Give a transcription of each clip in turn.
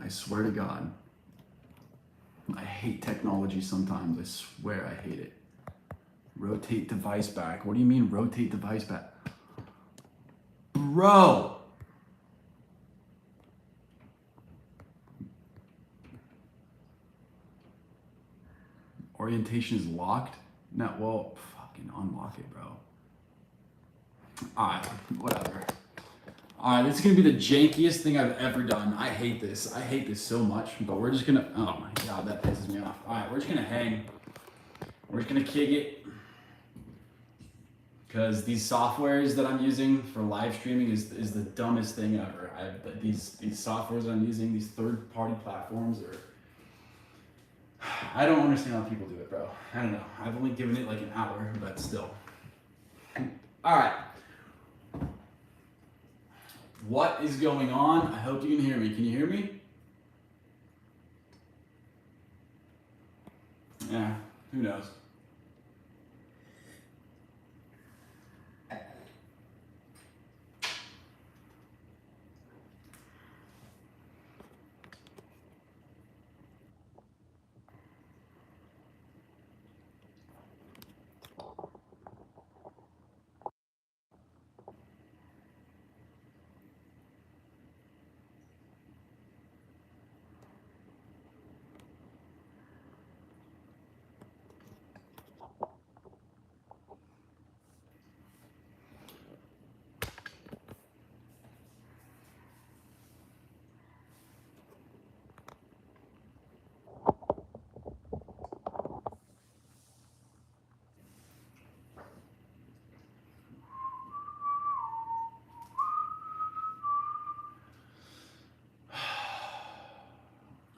I swear to God. I hate technology sometimes. I swear I hate it. Rotate device back. What do you mean rotate device back? Bro! Orientation is locked? No, well, fucking unlock it, bro. Alright, whatever. Alright, this is gonna be the jankiest thing I've ever done. I hate this. I hate this so much, but we're just gonna, oh my God, that pisses me off. Alright, we're just gonna hang. We're just gonna kick it. Because these softwares that I'm using for live streaming is the dumbest thing ever. These softwares that I'm using, these third-party platforms are, I don't understand how people do it, bro. I don't know. I've only given it like an hour, but still. Alright. What is going on? I hope you can hear me. Can you hear me? Yeah, who knows?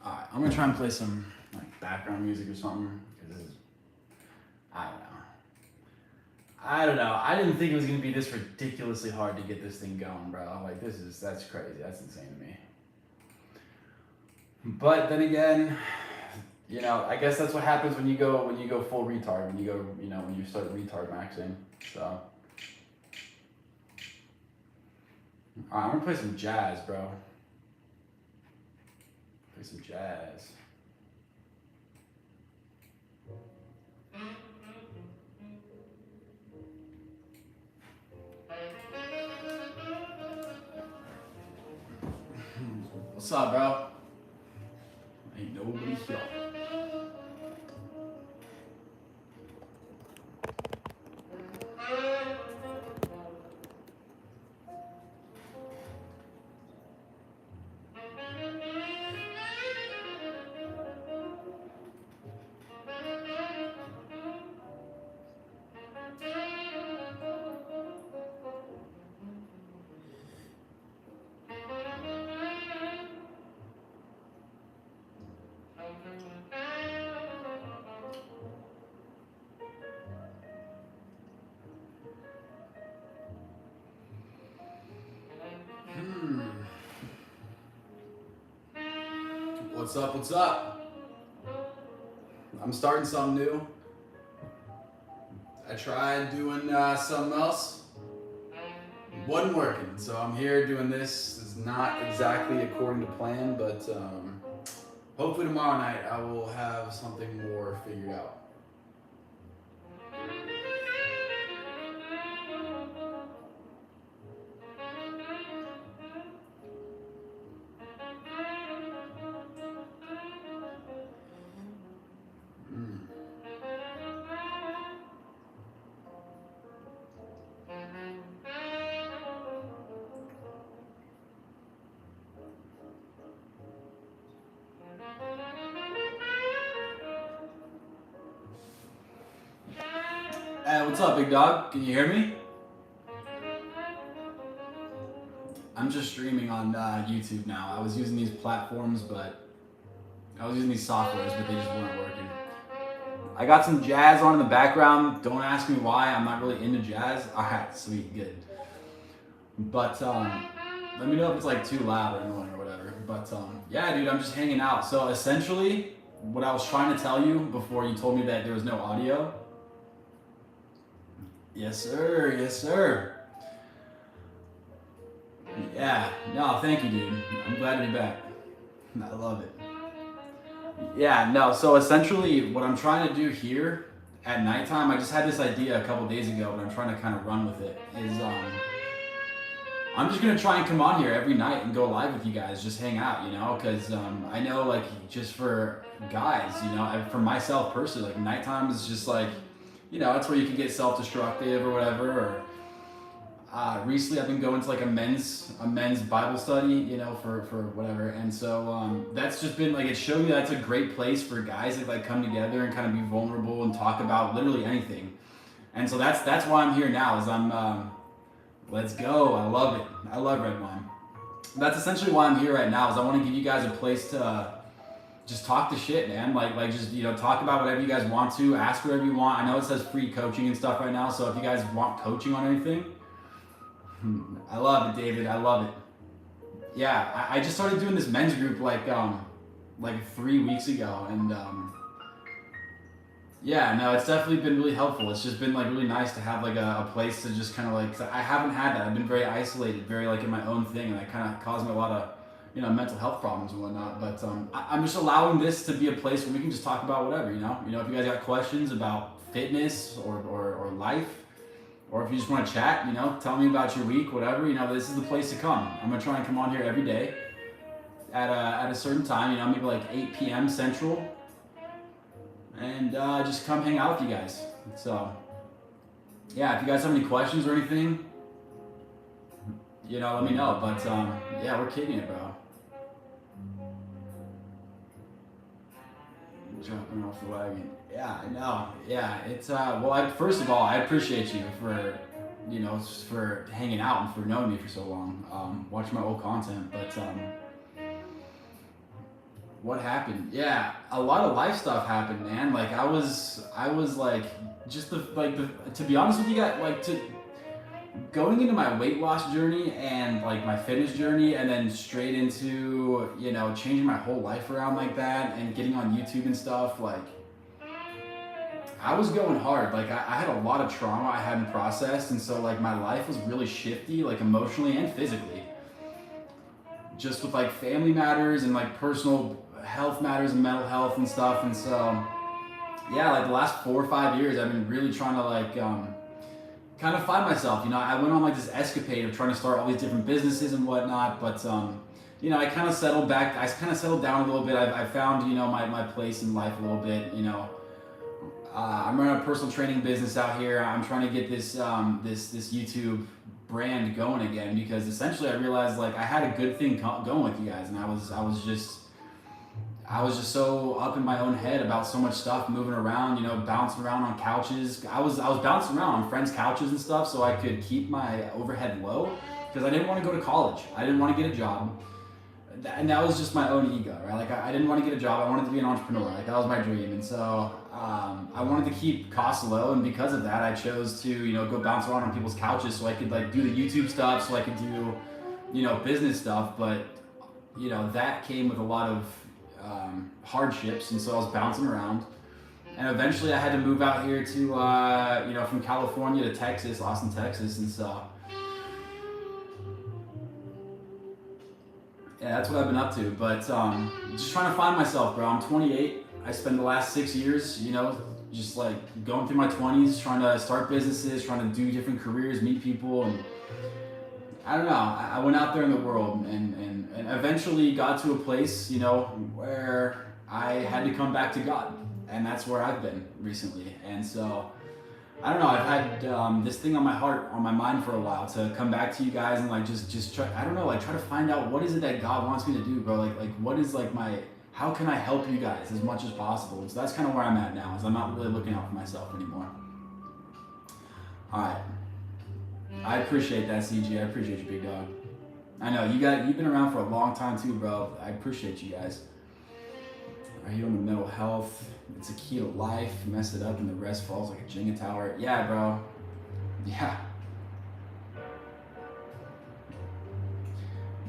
Alright, I'm gonna try and play some like background music or something, because I don't know. I didn't think it was gonna be this ridiculously hard to get this thing going, bro. Like that's crazy. That's insane to me. But then again, you know, I guess that's what happens when you go full retard, when you start retard maxing. So alright, I'm gonna play some jazz, bro. Play some jazz. What's up, bro? Ain't nobody here. What's up? What's up? I'm starting something new. I tried doing something else. It wasn't working, so I'm here doing this. It's not exactly according to plan, but hopefully tomorrow night I will have something more figured out. Hey, what's up, big dog? Can you hear me? I'm just streaming on YouTube now. I was using these platforms, but I was using these softwares, but they just weren't working. I got some jazz on in the background. Don't ask me why. I'm not really into jazz. All right, sweet, good. But let me know if it's like too loud or annoying or whatever. But yeah, dude, I'm just hanging out. So essentially, what I was trying to tell you before you told me that there was no audio. Yes, sir. Yes, sir. Yeah. No, thank you, dude. I'm glad to be back. I love it. Yeah, no. So essentially, what I'm trying to do here at nighttime, I just had this idea a couple days ago, but I'm trying to kind of run with it. Is I'm just gonna try and come on here every night and go live with you guys, just hang out, you know, because I know like just for guys, you know, for myself personally, like nighttime is just like, you know, that's where you can get self-destructive or whatever. Or recently, I've been going to like a men's Bible study, you know, for whatever, and so that's just been like it showed me that's a great place for guys to like come together and kind of be vulnerable and talk about literally anything. And so that's why I'm here now. Is let's go. I love it. I love red wine. That's essentially why I'm here right now. Is I want to give you guys a place to just talk the shit, man. Like just talk about whatever you guys want to, ask whatever you want. I know it says free coaching and stuff right now, so if you guys want coaching on anything, I love it, David. I love it. Yeah, I just started doing this men's group like 3 weeks ago, and yeah, no, it's definitely been really helpful. It's just been like really nice to have like a place to just kind of like, 'cause I haven't had that. I've been very isolated, very like in my own thing, and that kind of caused me a lot of mental health problems and whatnot. But I'm just allowing this to be a place where we can just talk about whatever, if you guys got questions about fitness or life, or if you just want to chat, tell me about your week, whatever, this is the place to come. I'm gonna try and come on here every day at a certain time, maybe like 8 p.m. Central, and just come hang out with you guys. So yeah, if you guys have any questions or anything, let me know. But yeah, we're kicking it, bro. Jumping off the wagon. Yeah, I know. Yeah, it's well. First of all, I appreciate you for hanging out and for knowing me for so long. Watching my old content, but what happened? Yeah, a lot of life stuff happened, man. Like I was like just to be honest with you guys, like going into my weight loss journey and like my fitness journey, and then straight into changing my whole life around like that, and getting on YouTube and stuff. Like I was going hard. Like I had a lot of trauma I hadn't processed, and so like my life was really shifty, like emotionally and physically, just with like family matters and like personal health matters and mental health and stuff. And so yeah, like the last 4 or 5 years I've been really trying to like kind of find myself. I went on like this escapade of trying to start all these different businesses and whatnot, but I kind of settled back. I kind of settled down a little bit. I found my place in life a little bit. I'm running a personal training business out here. I'm trying to get this this YouTube brand going again, because essentially I realized like I had a good thing going with you guys, and I was just so up in my own head about so much stuff, moving around, bouncing around on couches. I was bouncing around on friends' couches and stuff so I could keep my overhead low, because I didn't want to go to college. I didn't want to get a job. And that was just my own ego, right? Like I didn't want to get a job. I wanted to be an entrepreneur. Like that was my dream. And so I wanted to keep costs low, and because of that, I chose to go bounce around on people's couches so I could like do the YouTube stuff, so I could do business stuff. But that came with a lot of hardships, and so I was bouncing around, and eventually I had to move out here to from California to Texas, Austin, Texas. And so yeah, that's what I've been up to. But just trying to find myself, bro. I'm 28. I spent the last 6 years just like going through my 20s, trying to start businesses, trying to do different careers, meet people, and I don't know. I went out there in the world and eventually got to a place, where I had to come back to God. And that's where I've been recently. And so, I don't know, I've had this thing on my heart, on my mind for a while, to come back to you guys and like just try, I don't know, like try to find out what is it that God wants me to do, bro. Like what is like how can I help you guys as much as possible? And so that's kind of where I'm at now, is I'm not really looking out for myself anymore. All right. I appreciate that, CG. I appreciate you, big dog. I know you've been around for a long time too, bro. I appreciate you guys. Are you on the mental health? It's a key to life. Mess it up and the rest falls like a Jenga tower. Yeah, bro. Yeah.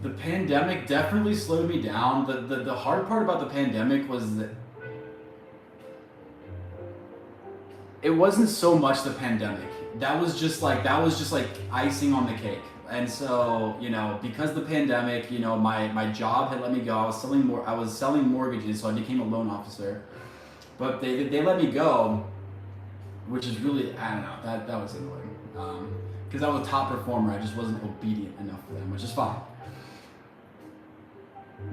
The pandemic definitely slowed me down. The hard part about the pandemic was that it wasn't so much the pandemic. That was just like icing on the cake. And so, you know, because of the pandemic, you know, my job had let me go. I was selling mortgages, so I became a loan officer. But they let me go, which is really, I don't know, that was annoying. Because I was a top performer, I just wasn't obedient enough for them, which is fine.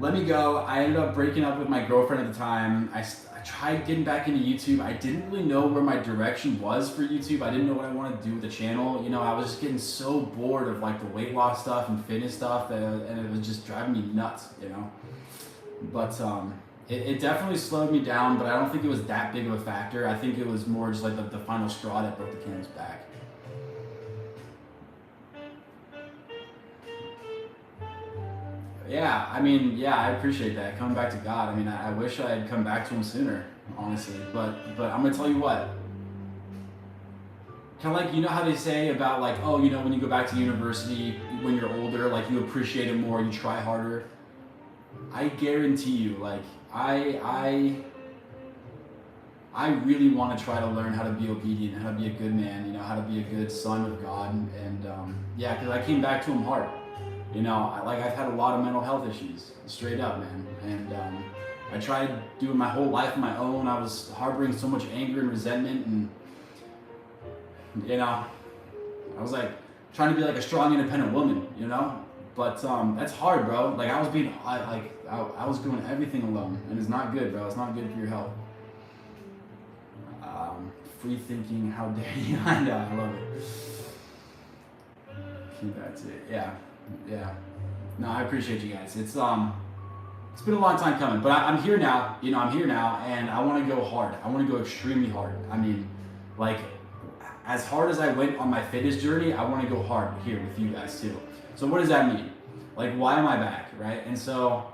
Let me go. I ended up breaking up with my girlfriend at the time. I tried getting back into YouTube. I didn't really know where my direction was for YouTube. I didn't know what I wanted to do with the channel. You know, I was just getting so bored of like the weight loss stuff and fitness stuff, and it was just driving me nuts, you know. But it definitely slowed me down, but I don't think it was that big of a factor. I think it was more just like the final straw that broke the camel's back. Yeah, I mean, yeah, I appreciate that. Coming back to God. I mean, I wish I had come back to him sooner, honestly. But I'm gonna tell you what. Kind of like, you know how they say about like, oh, you know, when you go back to university, when you're older, like you appreciate it more, you try harder. I guarantee you, like, I really want to try to learn how to be obedient, how to be a good man, you know, how to be a good son of God, and yeah, because I came back to him hard. You know, I've had a lot of mental health issues, straight up, man. And I tried doing my whole life on my own. I was harboring so much anger and resentment, and you know, I was like trying to be like a strong, independent woman, you know. But that's hard, bro. Like I was doing everything alone, and it's not good, bro. It's not good for your health. Free thinking, how dare you? I know, I love it. That's it. Yeah. Yeah, no, I appreciate you guys. It's been a long time coming, but I'm here now. You know, I'm here now, and I want to go hard. I want to go extremely hard. I mean, like, as hard as I went on my fitness journey, I want to go hard here with you guys too. So what does that mean? Like, why am I back, right? And so,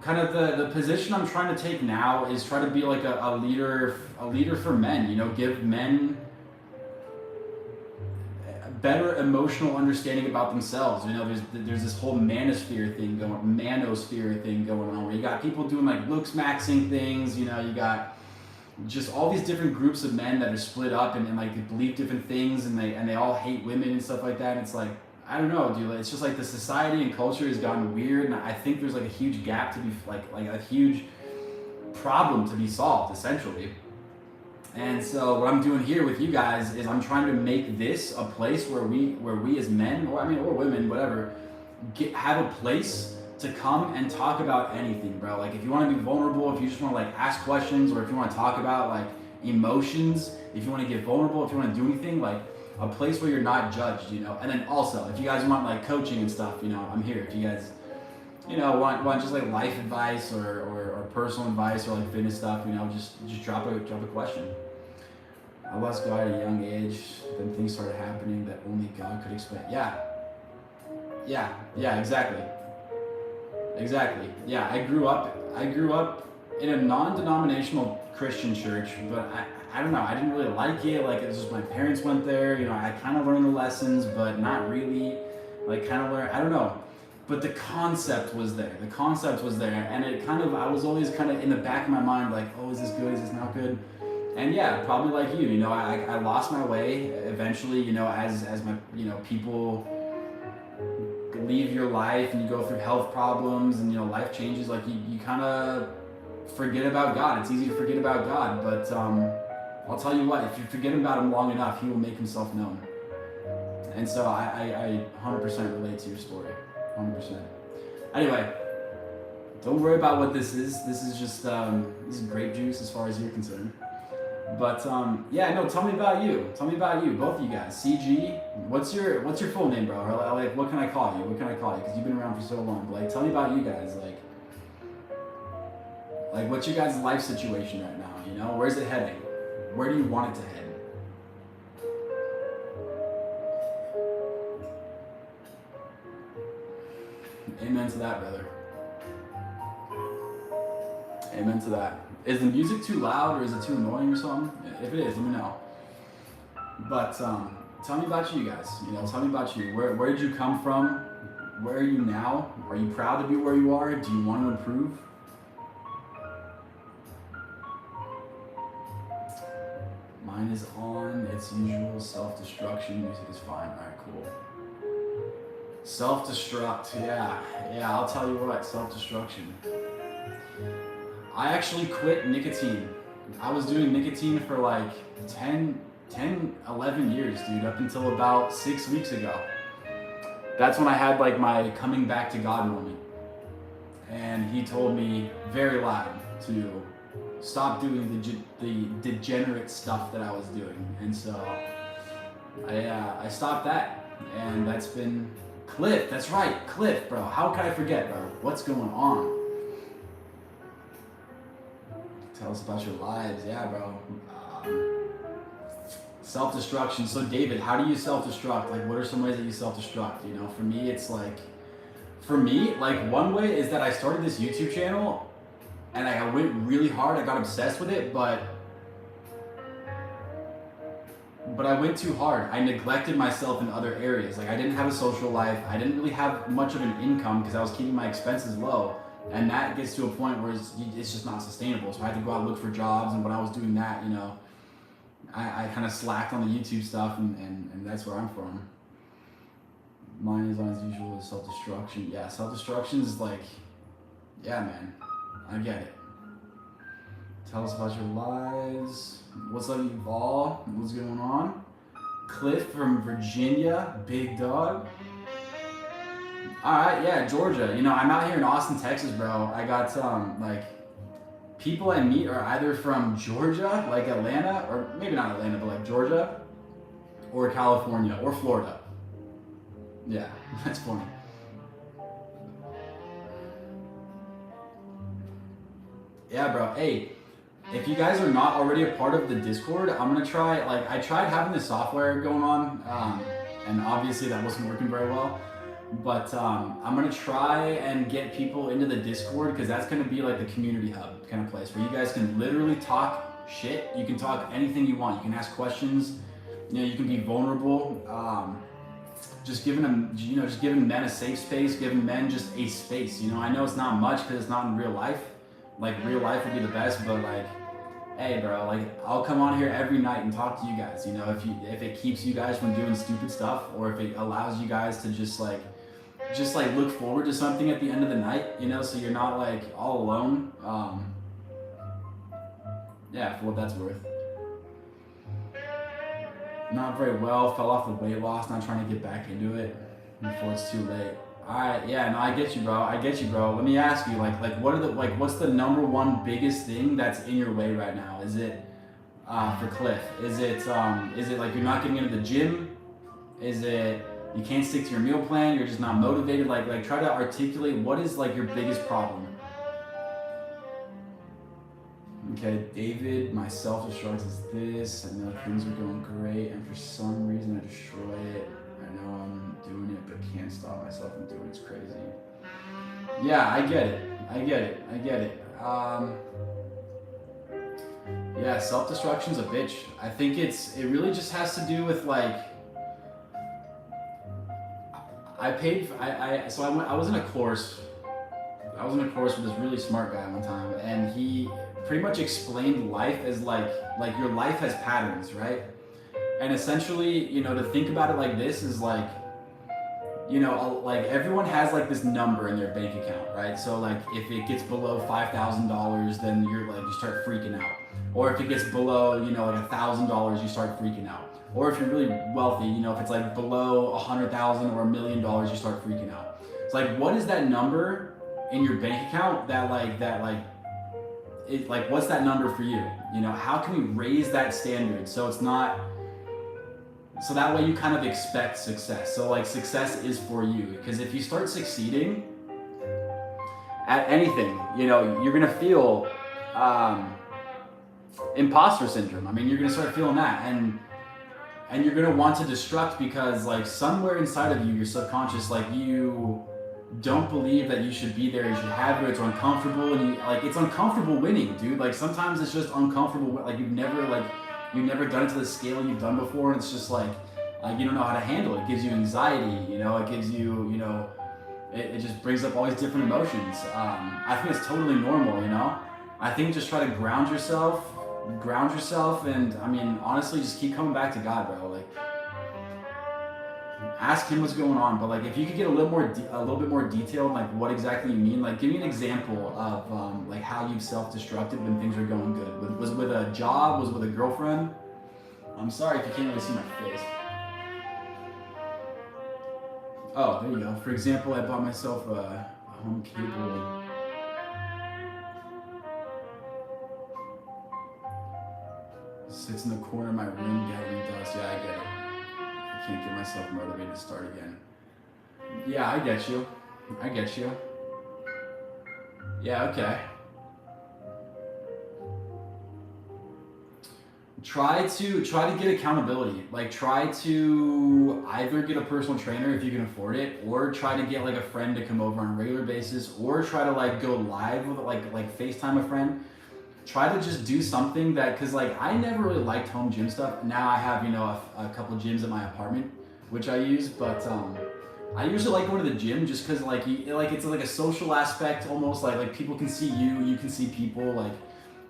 kind of the position I'm trying to take now is try to be like a leader for men. You know, give men better emotional understanding about themselves. You know, there's this whole manosphere thing going on, where you got people doing like looks maxing things. You know, you got just all these different groups of men that are split up and like they believe different things, and they all hate women and stuff like that. And it's like, I don't know, dude. It's just like the society and culture has gotten weird, and I think there's like a huge gap to be like a huge problem to be solved, essentially. And so what I'm doing here with you guys is I'm trying to make this a place where we as men, or women, whatever, have a place to come and talk about anything, bro. Like if you want to be vulnerable, if you just want to like ask questions, or if you want to talk about like emotions, if you want to get vulnerable, if you want to do anything, like a place where you're not judged, you know. And then also, if you guys want like coaching and stuff, you know, I'm here. If you guys, you know, want just like life advice or personal advice or like fitness stuff, you know, just drop a question. I lost God at a young age. Then things started happening that only God could explain. Yeah, exactly. Yeah, I grew up in a non-denominational Christian church, but I don't know. I didn't really like it. Like it was just my parents went there. You know, I kind of learned the lessons, but not really. Like kind of learn. I don't know. But the concept was there. And it kind of, I was always kind of in the back of my mind, like, oh, is this good? Is this not good? And yeah, probably like you know, I lost my way eventually, you know, as my, you know, people leave your life and you go through health problems and, you know, life changes, like you kind of forget about God. It's easy to forget about God, but I'll tell you what, if you forget about him long enough, he will make himself known. And so I 100% relate to your story, 100%. Anyway, don't worry about what this is. This is just, this is grape juice as far as you're concerned. But yeah, no. Tell me about you. Both of you guys. CG. What's your full name, bro? Or like, what can I call you? Because you've been around for so long. But like, tell me about you guys. Like, what's your guys' life situation right now? You know, where's it heading? Where do you want it to head? Amen to that, brother. Amen to that. Is the music too loud or is it too annoying or something? If it is, let me know. But tell me about you guys. You know, tell me about you. Where did you come from? Where are you now? Are you proud to be where you are? Do you want to improve? Mine is on its usual self-destruction. Music is fine. All right, cool. Self-destruct, yeah, I'll tell you what, self-destruction. I actually quit nicotine. I was doing nicotine for like 11 years, dude, up until about 6 weeks ago. That's when I had like my coming back to God moment. And he told me very loud to stop doing the degenerate stuff that I was doing. And so I stopped that. And that's been Cliff. That's right, Cliff, bro. How could I forget, bro? What's going on? Tell us about your lives. Yeah, bro. Self-destruction. So David, how do you self-destruct? Like, what are some ways that you self-destruct? You know, for me, one way is that I started this YouTube channel and I went really hard. I got obsessed with it, but I went too hard. I neglected myself in other areas. Like, I didn't have a social life. I didn't really have much of an income because I was keeping my expenses low. And that gets to a point where it's just not sustainable. So I had to go out and look for jobs. And when I was doing that, you know, I kind of slacked on the YouTube stuff, and that's where I'm from. Mine is on as usual is self-destruction. Yeah, self-destruction is like, yeah, man, I get it. Tell us about your lives. What's up, Eval? What's going on? Cliff from Virginia, big dog. All right, yeah, Georgia. You know, I'm out here in Austin, Texas, bro. I got like people I meet are either from Georgia, like Atlanta, or maybe not Atlanta, but like Georgia, or California, or Florida. Yeah, that's funny. Yeah, bro. Hey, if you guys are not already a part of the Discord, I'm gonna try. Like, I tried having the software going on, and obviously that wasn't working very well. But I'm gonna try and get people into the Discord, because that's gonna be like the community hub kind of place where you guys can literally talk shit. You can talk anything you want. You can ask questions. You know, you can be vulnerable. Just giving them, you know, just giving men a safe space, giving men just a space. You know, I know it's not much because it's not in real life. Like, real life would be the best, but like, hey, bro, like, I'll come on here every night and talk to you guys. You know, if it keeps you guys from doing stupid stuff, or if it allows you guys to just like look forward to something at the end of the night, you know, so you're not like all alone. Yeah, for what that's worth. Not very well, fell off the weight loss, not trying to get back into it before it's too late. Alright, yeah, no, I get you, bro. Let me ask you, what's the number one biggest thing that's in your way right now? Is it, for Cliff, is it like you're not getting into the gym? Is it you can't stick to your meal plan, you're just not motivated? Like try to articulate what is like your biggest problem. Okay, David, my self-destruct is this. I know things are going great, and for some reason I destroy it. I know I'm doing it, but can't stop myself from doing it. It's crazy. Yeah, I get it. Yeah, self-destruction's a bitch. I think it really just has to do with like, I was in a course with this really smart guy one time, and he pretty much explained life as like your life has patterns, right? And essentially, you know, to think about it like this is like, you know, like everyone has like this number in their bank account, right? So like if it gets below $5,000, then you start freaking out. Or if it gets below, you know, like $1,000, you start freaking out. Or if you're really wealthy, you know, if it's like below 100,000 or $1 million, you start freaking out. It's like, what is that number in your bank account what's that number for you? You know, how can we raise that standard so it's not, so that way you kind of expect success. So like success is for you, because if you start succeeding at anything, you know, you're gonna feel imposter syndrome. I mean, you're gonna start feeling that, and you're gonna want to destruct because like somewhere inside of you, your subconscious, like you don't believe that you should be there, you should have it, it's uncomfortable, and it's uncomfortable winning, dude. Like sometimes it's just uncomfortable, like you've never done it to the scale you've done before, and it's just like you don't know how to handle it. It gives you anxiety, you know, it gives you, you know, it just brings up all these different emotions. I think it's totally normal, you know. I think just try to ground yourself, and I mean, honestly, just keep coming back to God, bro. Like, Ask him what's going on. But like, if you could get a little bit more detailed, like what exactly you mean. Like, give me an example of like how you've self-destructed when things are going good. Was it with a job? Was it with a girlfriend? I'm sorry if you can't really see my face. Oh, there you go. For example, I bought myself a home cable. Sits in the corner of my room gathering dust. Yeah, I get it. I can't get myself motivated to start again. Yeah, I get you. I get you. Yeah, okay. Try to get accountability. Like, try to either get a personal trainer if you can afford it, or try to get like a friend to come over on a regular basis, or try to like go live with like FaceTime a friend. Try to just do something that, cause like I never really liked home gym stuff. Now I have, you know, a couple gyms at my apartment, which I use, but I usually like going to the gym just cause like it's like a social aspect almost, like people can see you can see people. Like,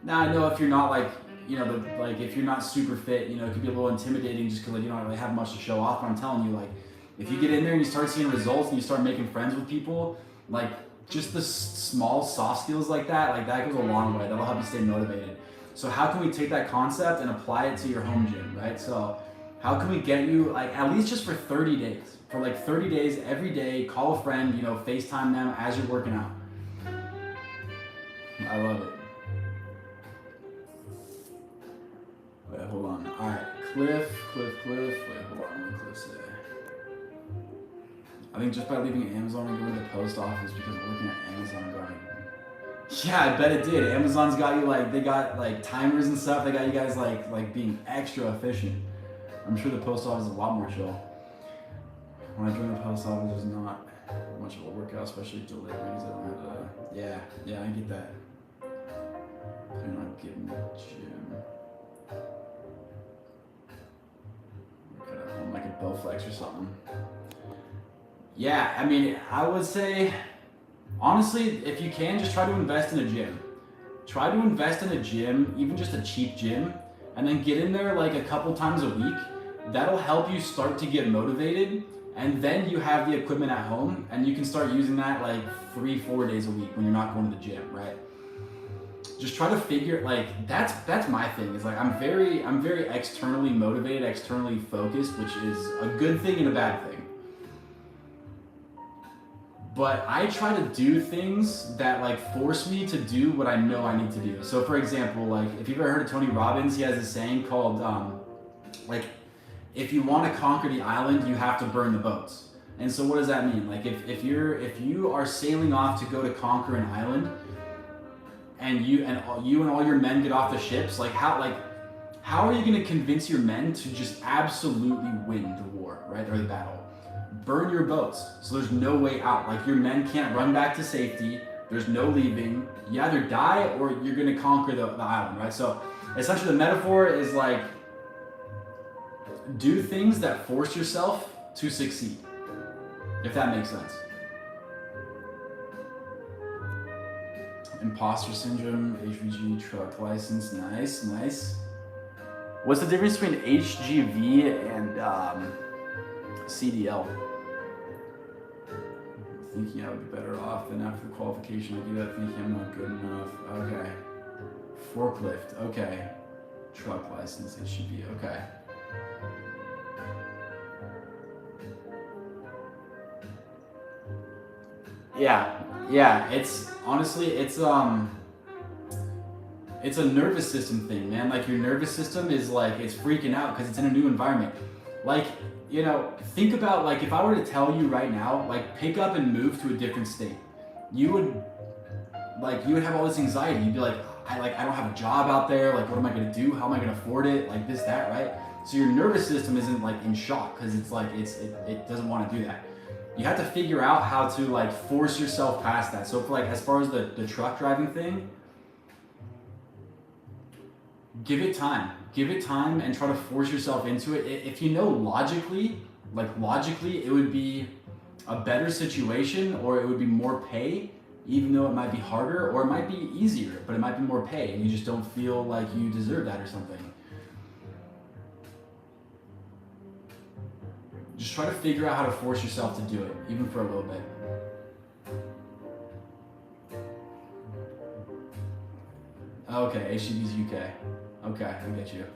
now I know if you're not like, you know, like if you're not super fit, you know, it could be a little intimidating just cause like you don't really have much to show off. But I'm telling you, like, if you get in there and you start seeing results and you start making friends with people, like, just the small soft skills like that goes a long way. That'll help you stay motivated. So how can we take that concept and apply it to your home gym, right? So how can we get you, like, at least just for 30 days, for like 30 days, every day, call a friend, you know, FaceTime them as you're working out. I love it. Wait, hold on. All right, Cliff. Wait, hold on, what did Cliff say? I think just by leaving Amazon and going to the post office, because working at Amazon got it. Yeah, I bet it did. Amazon's got you like, they got like timers and stuff. They got you guys like being extra efficient. I'm sure the post office is a lot more chill. When I joined the post office, it was not much of a workout, especially deliveries. I don't have yeah, I get that. They're not getting the gym. Work at home like a Bowflex or something. Yeah, I mean, I would say, honestly, if you can, just try to invest in a gym. Try to invest in a gym, even just a cheap gym, and then get in there like a couple times a week. That'll help you start to get motivated, and then you have the equipment at home, and you can start using that like 3-4 days a week when you're not going to the gym, right? Just try to figure, like, that's my thing. Is like I'm very externally motivated, externally focused, which is a good thing and a bad thing. But I try to do things that like force me to do what I know I need to do. So for example, like if you've ever heard of Tony Robbins, he has this saying called like, if you want to conquer the island, you have to burn the boats. And so what does that mean? Like if you are sailing off to go to conquer an island, and you and all your men get off the ships, like how are you going to convince your men to just absolutely win the war, right, or the battle? Burn your boats, so there's no way out. Like, your men can't run back to safety. There's no leaving. You either die or you're gonna conquer the island, right? So essentially the metaphor is like, do things that force yourself to succeed, if that makes sense. Imposter syndrome, HVG, truck license, nice. What's the difference between HGV and CDL? Thinking I would be better off than after the qualification. I do that thinking I'm not good enough. Okay. Forklift, okay. Truck license, it should be, okay. Yeah, it's, honestly, it's a nervous system thing, man. Like, your nervous system is like, it's freaking out because it's in a new environment. Like, you know, think about, like, if I were to tell you right now, like, pick up and move to a different state, you would have all this anxiety. You'd be like, I don't have a job out there. Like, what am I gonna do? How am I gonna afford it? Like, this, that, right? So your nervous system isn't like in shock because it's like, it doesn't want to do that. You have to figure out how to like force yourself past that. So for like, as far as the truck driving thing, give it time and try to force yourself into it. If you know logically, it would be a better situation, or it would be more pay, even though it might be harder, or it might be easier, but it might be more pay and you just don't feel like you deserve that or something. Just try to figure out how to force yourself to do it, even for a little bit. Okay, HCB's UK. Okay, I get you.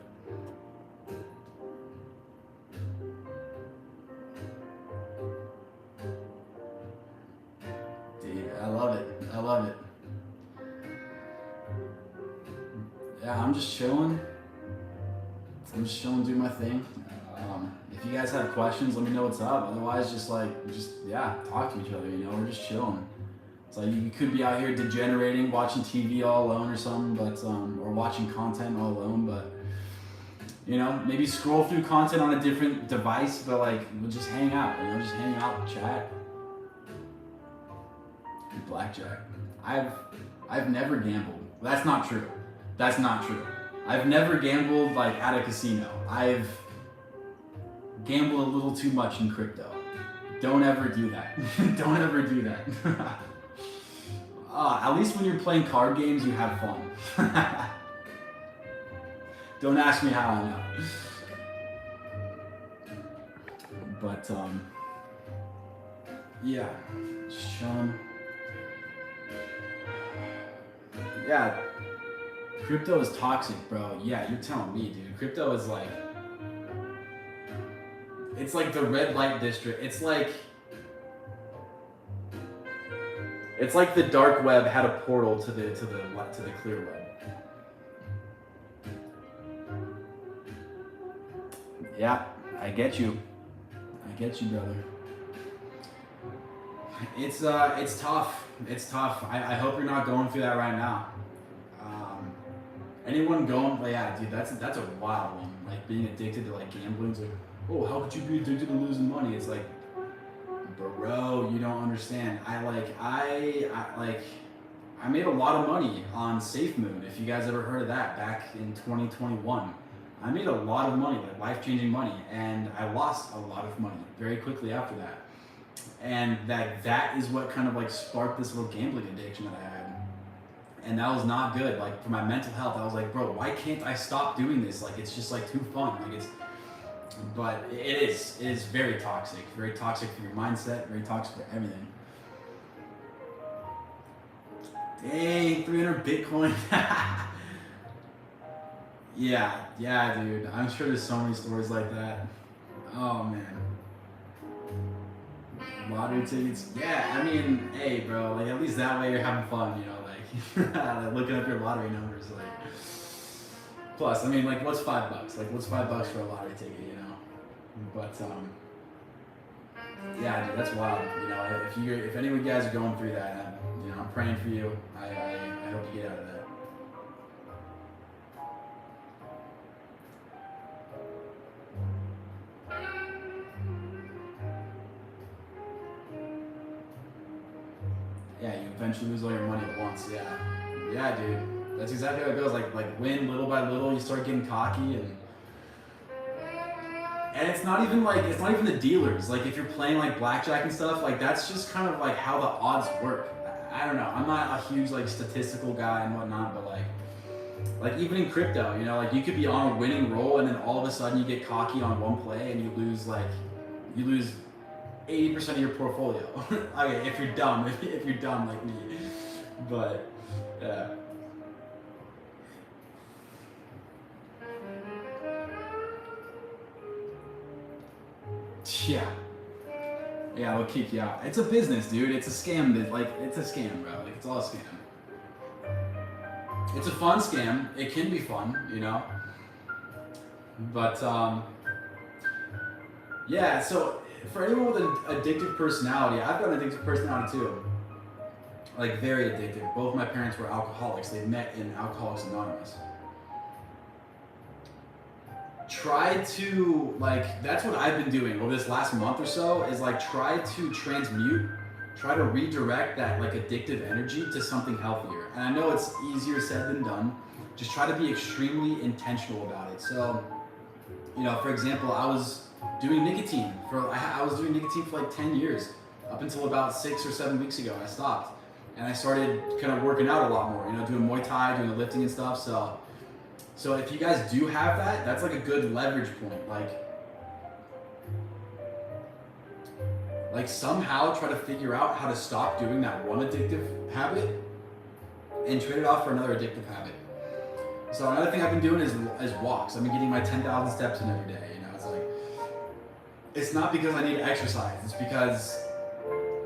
Dude, I love it. I love it. Yeah, I'm just chilling. Doing my thing. If you guys have questions, let me know what's up. Otherwise, just talk to each other. You know, we're just chilling. It's like you could be out here degenerating, watching TV all alone or something, but or watching content all alone. But you know, maybe scroll through content on a different device. But like, we'll just hang out. You know, just hang out, chat. Blackjack. I've never gambled. That's not true. That's not true. I've never gambled like at a casino. I've gambled a little too much in crypto. Don't ever do that. Don't ever do that. At least when you're playing card games, you have fun. Don't ask me how I know. But yeah, just chilling. Yeah. Crypto is toxic, bro. Yeah, you're telling me, dude. Crypto is like, it's like the red light district. It's like the dark web had a portal to the clear web. Yeah, I get you. I get you, brother. It's tough. It's tough. I hope you're not going through that right now. Anyone going? Yeah, dude, that's a wild one. Like being addicted to like gambling. It's like, oh, how could you be addicted to losing money? It's like, bro, you don't understand. I made a lot of money on SafeMoon. If you guys ever heard of that, back in 2021, I made a lot of money, like life-changing money, and I lost a lot of money very quickly after that. And that is what kind of like sparked this little gambling addiction that I had. And that was not good. Like for my mental health, I was like, bro, why can't I stop doing this? Like it's just like too fun. Like but it is very toxic. Very toxic for your mindset, very toxic for everything. Dang, 300 Bitcoin. Yeah, dude. I'm sure there's so many stories like that. Oh man. Lottery tickets. Yeah, I mean, hey bro, like at least that way you're having fun, you know, like like looking up your lottery numbers, like. Plus, I mean, like, what's $5? Like, what's $5 for a lottery ticket, you know? But yeah, dude, that's wild. You know, if any of you guys are going through that, you know, I'm praying for you. I hope you get out of that. Yeah, you eventually lose all your money at once. Yeah, dude. That's exactly how it goes. Like win little by little, you start getting cocky, and it's not even the dealers. Like if you're playing like blackjack and stuff, like that's just kind of like how the odds work. I don't know. I'm not a huge like statistical guy and whatnot, but like even in crypto, you know, like you could be on a winning roll and then all of a sudden you get cocky on one play and you lose 80% of your portfolio. Okay, if you're dumb like me, but yeah. Yeah, they'll kick you out. It's a business, dude. It's a scam. It's a scam, bro. Like, it's all a scam. It's a fun scam. It can be fun, you know. But yeah. So for anyone with an addictive personality, I've got an addictive personality too. Like very addictive. Both my parents were alcoholics. They met in Alcoholics Anonymous. Try to, like, that's what I've been doing over this last month or so, is like try to redirect that like addictive energy to something healthier. And I know it's easier said than done. Just try to be extremely intentional about it. So, you know, for example, I was doing nicotine for like 10 years. Up until about 6 or 7 weeks ago, I stopped. And I started kind of working out a lot more, you know, doing Muay Thai, doing the lifting and stuff. So if you guys do have that, that's like a good leverage point. Like, like somehow try to figure out how to stop doing that one addictive habit and trade it off for another addictive habit. So another thing I've been doing is walks. I've been getting my 10,000 steps in every day. You know, it's like, it's not because I need to exercise. It's because,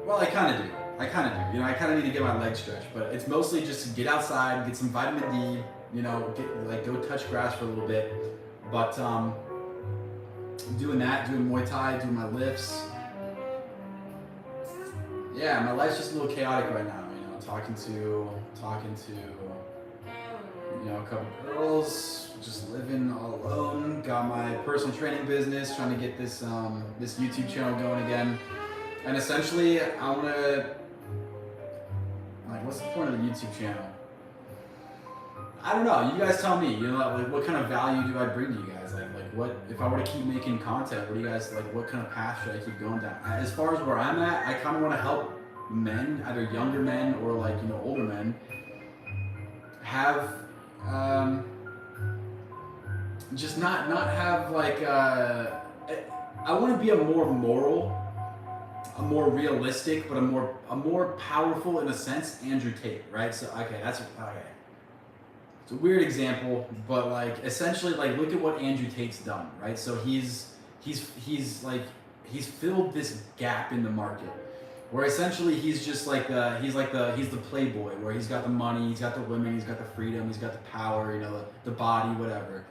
well, I kind of do. You know, I kind of need to get my legs stretched, but it's mostly just to get outside, get some vitamin D. You know, go touch grass for a little bit. But doing that, doing Muay Thai, doing my lifts. Yeah, my life's just a little chaotic right now. You know, talking to you know, a couple girls, just living all alone. Got my personal training business, trying to get this this YouTube channel going again. And essentially, I want to, like, what's the point of the YouTube channel? I don't know. You guys tell me. You know, like, what kind of value do I bring to you guys? Like what if I were to keep making content? What do you guys like? What kind of path should I keep going down? As far as where I'm at, I kind of want to help men, either younger men or like, you know, older men, have just not have like I want to be a more moral, a more realistic, but a more powerful in a sense Andrew Tate, right? So okay, that's okay. It's a weird example, but like essentially, like, look at what Andrew Tate's done, right? So he's filled this gap in the market, where essentially he's just like he's the playboy, where he's got the money, he's got the women, he's got the freedom, he's got the power, you know, the body, whatever.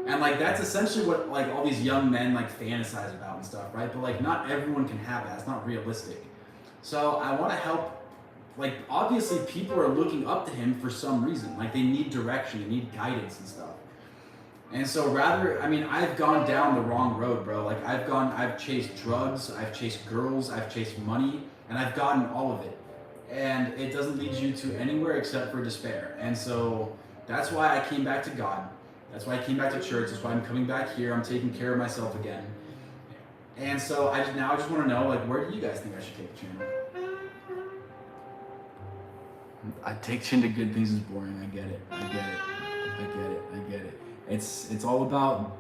And like that's essentially what like all these young men like fantasize about and stuff, right? But like not everyone can have that. It's not realistic. So I want to help. Like, obviously people are looking up to him for some reason. Like, they need direction, they need guidance and stuff. And so I've gone down the wrong road, bro. Like, I've chased drugs, I've chased girls, I've chased money, and I've gotten all of it. And it doesn't lead you to anywhere except for despair. And so that's why I came back to God. That's why I came back to church. That's why I'm coming back here. I'm taking care of myself again. And so I just want to know, like, where do you guys think I should take the channel? I take Chin to good things is boring. I get it. It's all about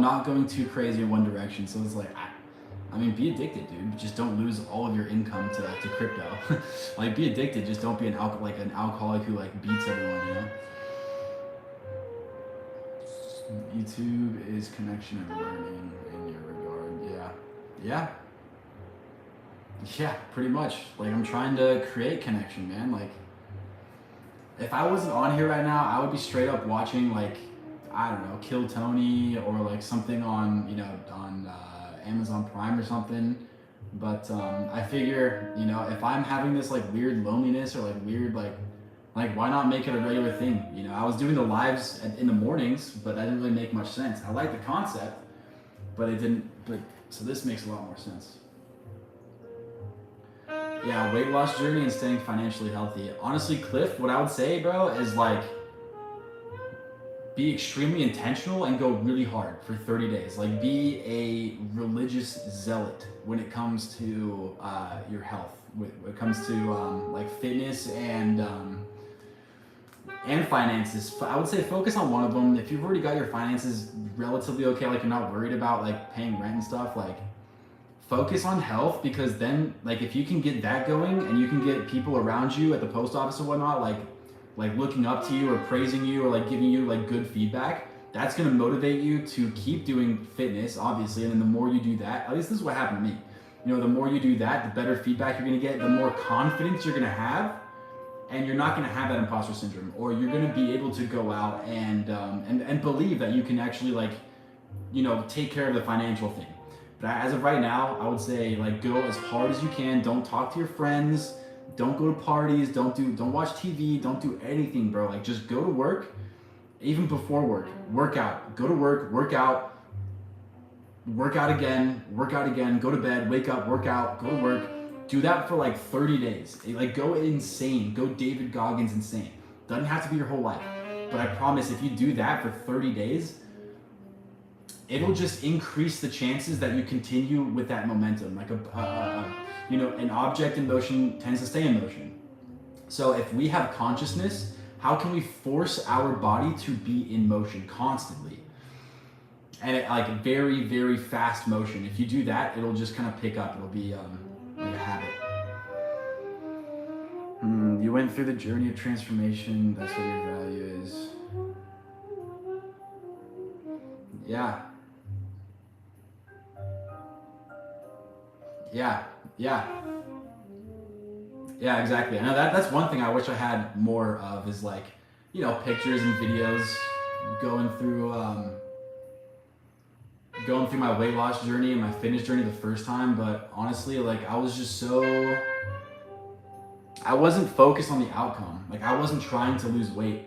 not going too crazy in one direction. So it's like, I mean, be addicted, dude. Just don't lose all of your income to crypto. Like, be addicted. Just don't be an alcoholic who like beats everyone. You know. YouTube is connection and learning in your regard. Yeah, pretty much. Like, I'm trying to create connection, man. Like, if I wasn't on here right now, I would be straight up watching, like, I don't know, Kill Tony or like something on, you know, on Amazon Prime or something. But I figure, you know, if I'm having this like weird loneliness or like weird like why not make it a regular thing? You know, I was doing the lives in the mornings, but that didn't really make much sense. I like the concept, but it didn't. But so this makes a lot more sense. Yeah, weight loss journey and staying financially healthy. Honestly, Cliff, what I would say, bro, is like be extremely intentional and go really hard for 30 days. Like, be a religious zealot when it comes to your health. When it comes to like fitness and finances. I would say focus on one of them. If you've already got your finances relatively okay, like you're not worried about like paying rent and stuff, like focus on health, because then like if you can get that going and you can get people around you at the post office or whatnot like looking up to you or praising you or like giving you like good feedback, that's going to motivate you to keep doing fitness, obviously. And then the more you do that, at least this is what happened to me, you know, the more you do that, the better feedback you're going to get, the more confidence you're going to have, and you're not going to have that imposter syndrome, or you're going to be able to go out and believe that you can actually like, you know, take care of the financial thing. But as of right now, I would say like go as hard as you can. Don't talk to your friends. Don't go to parties. Don't watch TV. Don't do anything, bro. Like, just go to work. Even before work, work out. Go to work, work out again, go to bed, wake up, work out, go to work. Do that for like 30 days. Like, go insane. Go David Goggins insane. Doesn't have to be your whole life. But I promise, if you do that for 30 days, it'll just increase the chances that you continue with that momentum. Like you know, an object in motion tends to stay in motion. So if we have consciousness, how can we force our body to be in motion constantly? and it like very, very fast motion. If you do that, it'll just kind of pick up. It'll be like a habit. You went through the journey of transformation. That's what your value is. Yeah. Yeah. Yeah. Yeah, exactly. I know that's one thing I wish I had more of is like, you know, pictures and videos going through my weight loss journey and my fitness journey the first time. But honestly, like I was just so, I wasn't focused on the outcome. Like I wasn't trying to lose weight.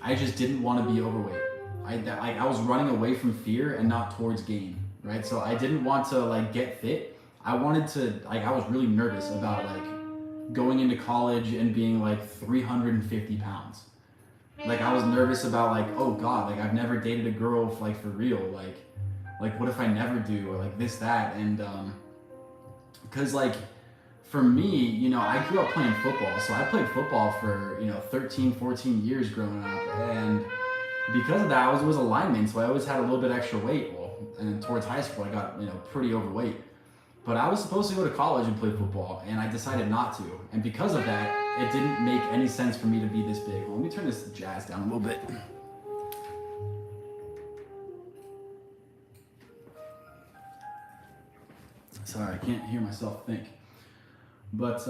I just didn't want to be overweight. I was running away from fear and not towards gain, right? So I didn't want to like get fit. I wanted to, like I was really nervous about like going into college and being like 350 pounds. Like I was nervous about like, oh God, like I've never dated a girl like for real. Like what if I never do, or like this, that. And because like for me, you know, I grew up playing football. So I played football for, you know, 13, 14 years growing up. And because of that, I was a lineman. So I always had a little bit extra weight. Well, and towards high school, I got, you know, pretty overweight. But I was supposed to go to college and play football, and I decided not to. And because of that, it didn't make any sense for me to be this big. Well, let me turn this jazz down a little bit. Sorry, I can't hear myself think. But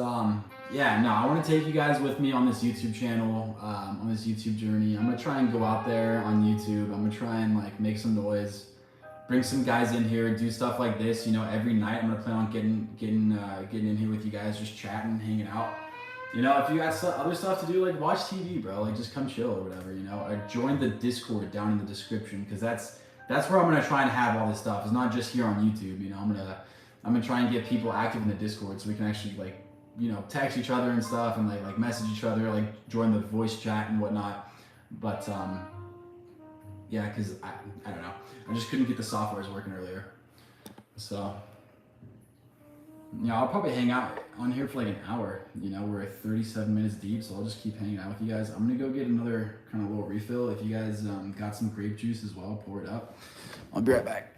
yeah, no, I want to take you guys with me on this YouTube channel, on this YouTube journey. I'm gonna try and go out there on YouTube. I'm gonna try and like make some noise, bring some guys in here, do stuff like this. You know, every night I'm gonna plan on getting in here with you guys, just chatting, hanging out. You know, if you got other stuff to do, like watch TV, bro. Like just come chill or whatever. You know, or join the Discord down in the description, because that's where I'm gonna try and have all this stuff. It's not just here on YouTube. You know, I'm gonna try and get people active in the Discord so we can actually like, you know, text each other and stuff, and like message each other, like join the voice chat and whatnot. But yeah, because I don't know. I just couldn't get the softwares working earlier. So, yeah, I'll probably hang out on here for like an hour. You know, we're at 37 minutes deep, so I'll just keep hanging out with you guys. I'm gonna go get another kind of little refill. If you guys got some grape juice as well, pour it up. I'll be right back.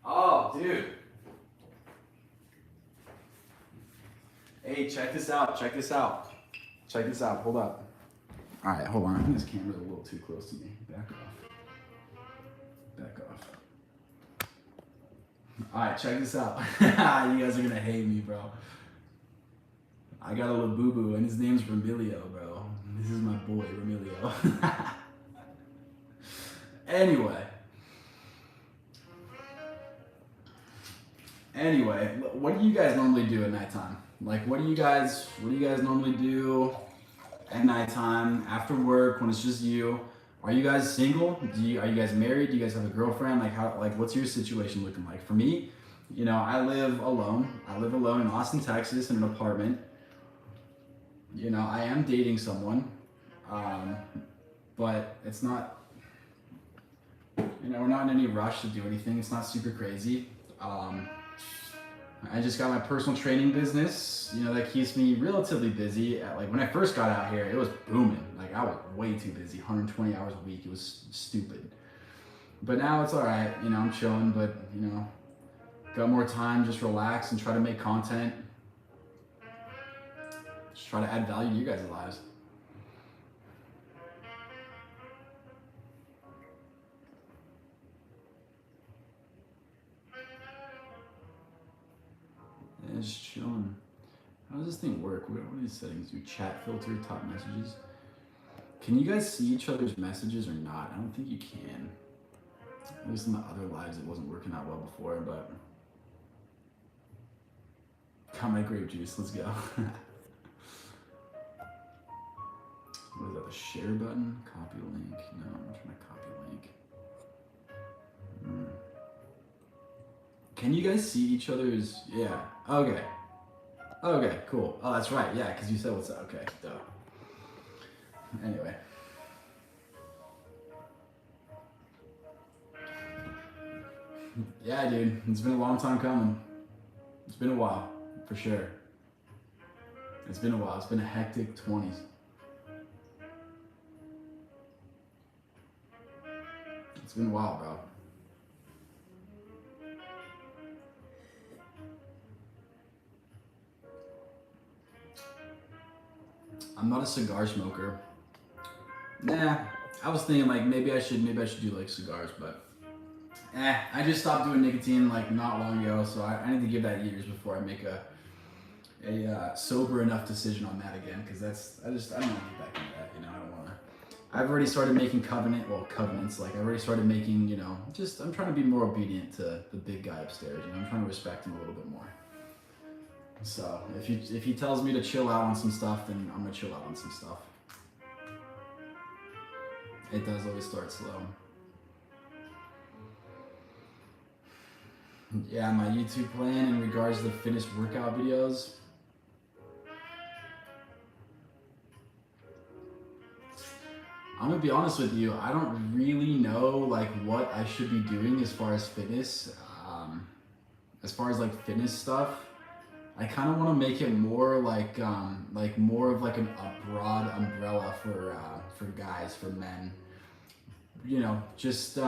Oh, dude. Hey, check this out. Check this out. Check this out. Hold up. All right, hold on. I think this camera's a little too close to me. Back off. Back off. All right, check this out. You guys are gonna hate me, bro. I got a little boo-boo, and his name's Remilio, bro. This is my boy, Remilio. Anyway, what do you guys normally do at nighttime? Like, what do you guys normally do at nighttime after work when it's just you? Are you guys single? Are you guys married? Do you guys have a girlfriend? Like what's your situation looking like? For me, you know, I live alone. I live alone in Austin, Texas, in an apartment. You know, I am dating someone, but it's not, you know, we're not in any rush to do anything. It's not super crazy. I just got my personal training business, you know, that keeps me relatively busy. Like when I first got out here, it was booming. Like I was way too busy, 120 hours a week. It was stupid. But now it's all right. You know, I'm chilling, but you know, got more time, just relax and try to make content. Just try to add value to you guys' lives. Yeah, just chilling. How does this thing work? What are these settings? Do chat filter, top messages? Can you guys see each other's messages or not? I don't think you can. At least in the other lives it wasn't working out well before, but got my grape juice, let's go. What is that, the share button? Copy link. No, I'm not trying to copy link. Can you guys see each other's, yeah, okay. Okay, cool. Oh, that's right, yeah, because you said what's up, okay, duh. Anyway. Yeah, dude, it's been a long time coming. It's been a while, for sure. It's been a while, it's been a hectic 20s. It's been a while, bro. I'm not a cigar smoker. Nah, I was thinking like maybe I should do like cigars, but I just stopped doing nicotine like not long ago, so I need to give that years before I make a sober enough decision on that again, because I don't want to get back into that, you know. I don't want to. I've already started making covenants. Like I've already started making, you know, just I'm trying to be more obedient to the big guy upstairs. You know, I'm trying to respect him a little bit more. So if he tells me to chill out on some stuff, then I'm gonna chill out on some stuff. It does always start slow. Yeah, my YouTube plan in regards to the fitness workout videos. I'm gonna be honest with you. I don't really know like what I should be doing as far as fitness, as far as like fitness stuff. I kind of want to make it more like more of like a broad umbrella for guys, for men. You know, just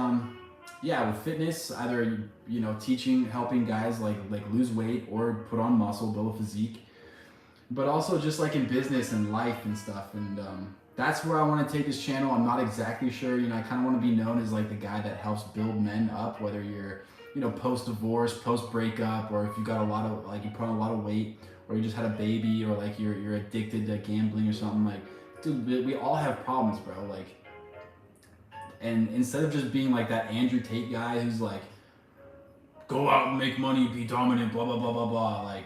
yeah, with fitness, either you know teaching, helping guys like lose weight or put on muscle, build a physique, but also just like in business and life and stuff. And that's where I want to take this channel. I'm not exactly sure. You know, I kind of want to be known as like the guy that helps build men up, whether you're, you know, post-divorce, post-breakup, or if you got a lot of, like, you put on a lot of weight, or you just had a baby, or like you're addicted to gambling or something. Like, dude, we all have problems, bro. Like, and instead of just being like that Andrew Tate guy who's like, go out and make money, be dominant, blah, blah, blah, blah, blah, like,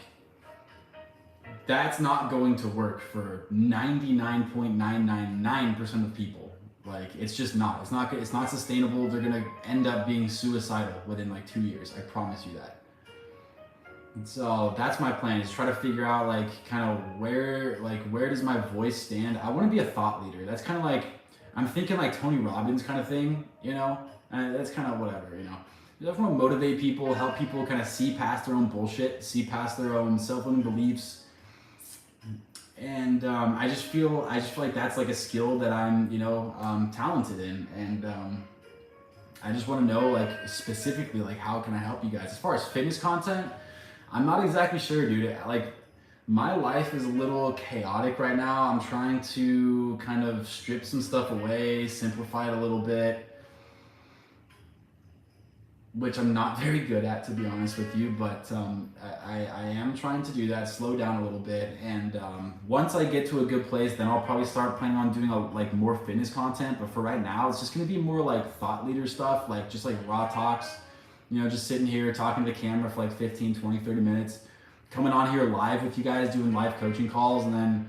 that's not going to work for 99.999% of people. Like, it's just not. It's not sustainable. They're gonna end up being suicidal within like 2 years. I promise you that. And so that's my plan, is try to figure out like kind of where does my voice stand. I want to be a thought leader. That's kind of like, I'm thinking like Tony Robbins kind of thing, you know. And that's kind of whatever, you know. You just want to motivate people, help people kind of see past their own bullshit, see past their own self-limiting beliefs. And I just feel like that's like a skill that I'm, you know, talented in, and I just want to know like specifically like how can I help you guys as far as fitness content. I'm not exactly sure, dude. Like, my life is a little chaotic right now. I'm trying to kind of strip some stuff away, simplify it a little bit, which I'm not very good at, to be honest with you, but I am trying to do that, slow down a little bit, and once I get to a good place, then I'll probably start planning on doing like more fitness content. But for right now, it's just gonna be more like thought leader stuff, like just like raw talks, you know, just sitting here talking to the camera for like 15, 20, 30 minutes, coming on here live with you guys, doing live coaching calls, and then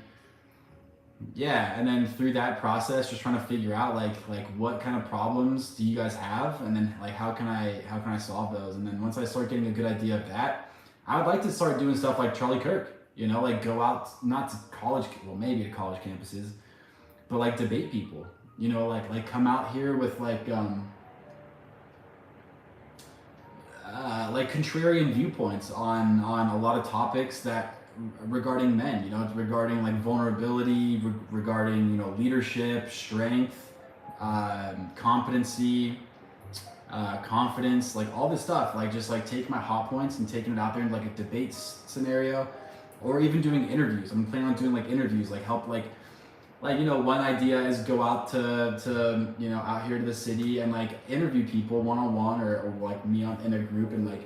yeah, and then through that process, just trying to figure out like what kind of problems do you guys have, and then like how can I solve those. And then once I start getting a good idea of that, I would like to start doing stuff like Charlie Kirk, you know, like go out, not to college, well maybe to college campuses, but like debate people, you know, like come out here with like contrarian viewpoints on a lot of topics that regarding men, you know, regarding like vulnerability, regarding, you know, leadership, strength, competency, confidence, like all this stuff, like just like take my hot points and taking it out there in like a debate scenario, or even doing interviews. I'm planning on doing like interviews, like help like you know, one idea is go out to you know, out here to the city and like interview people one-on-one, or like me in a group, and like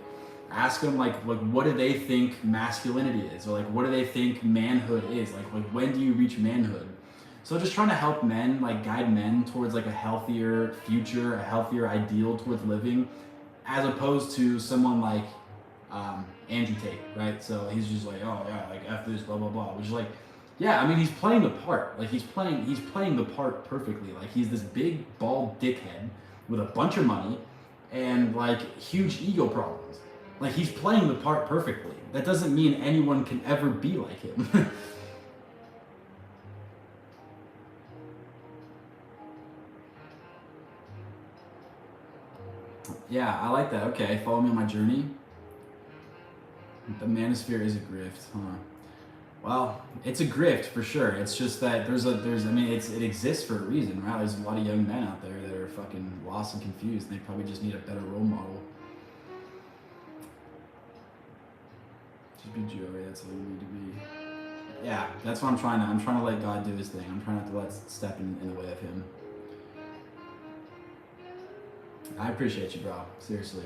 ask them like what do they think masculinity is, or like what do they think manhood is, like when do you reach manhood. So just trying to help men, like guide men towards like a healthier future, a healthier ideal towards living, as opposed to someone like Andrew Tate, right? So he's just like, oh yeah, like F this, blah blah blah, which is like, yeah, I mean, he's playing the part. Like he's playing the part perfectly. Like he's this big bald dickhead with a bunch of money and like huge ego problems. Like he's playing the part perfectly. That doesn't mean anyone can ever be like him. Yeah, I like that. Okay, follow me on my journey. The manosphere is a grift, huh? Well, it's a grift for sure. It's just that I mean, it exists for a reason, right? There's a lot of young men out there that are fucking lost and confused, and they probably just need a better role model. Just be Joey, that's all you need to be. Yeah, that's what I'm trying to let God do his thing. I'm trying not to let step in the way of him. I appreciate you, bro. Seriously.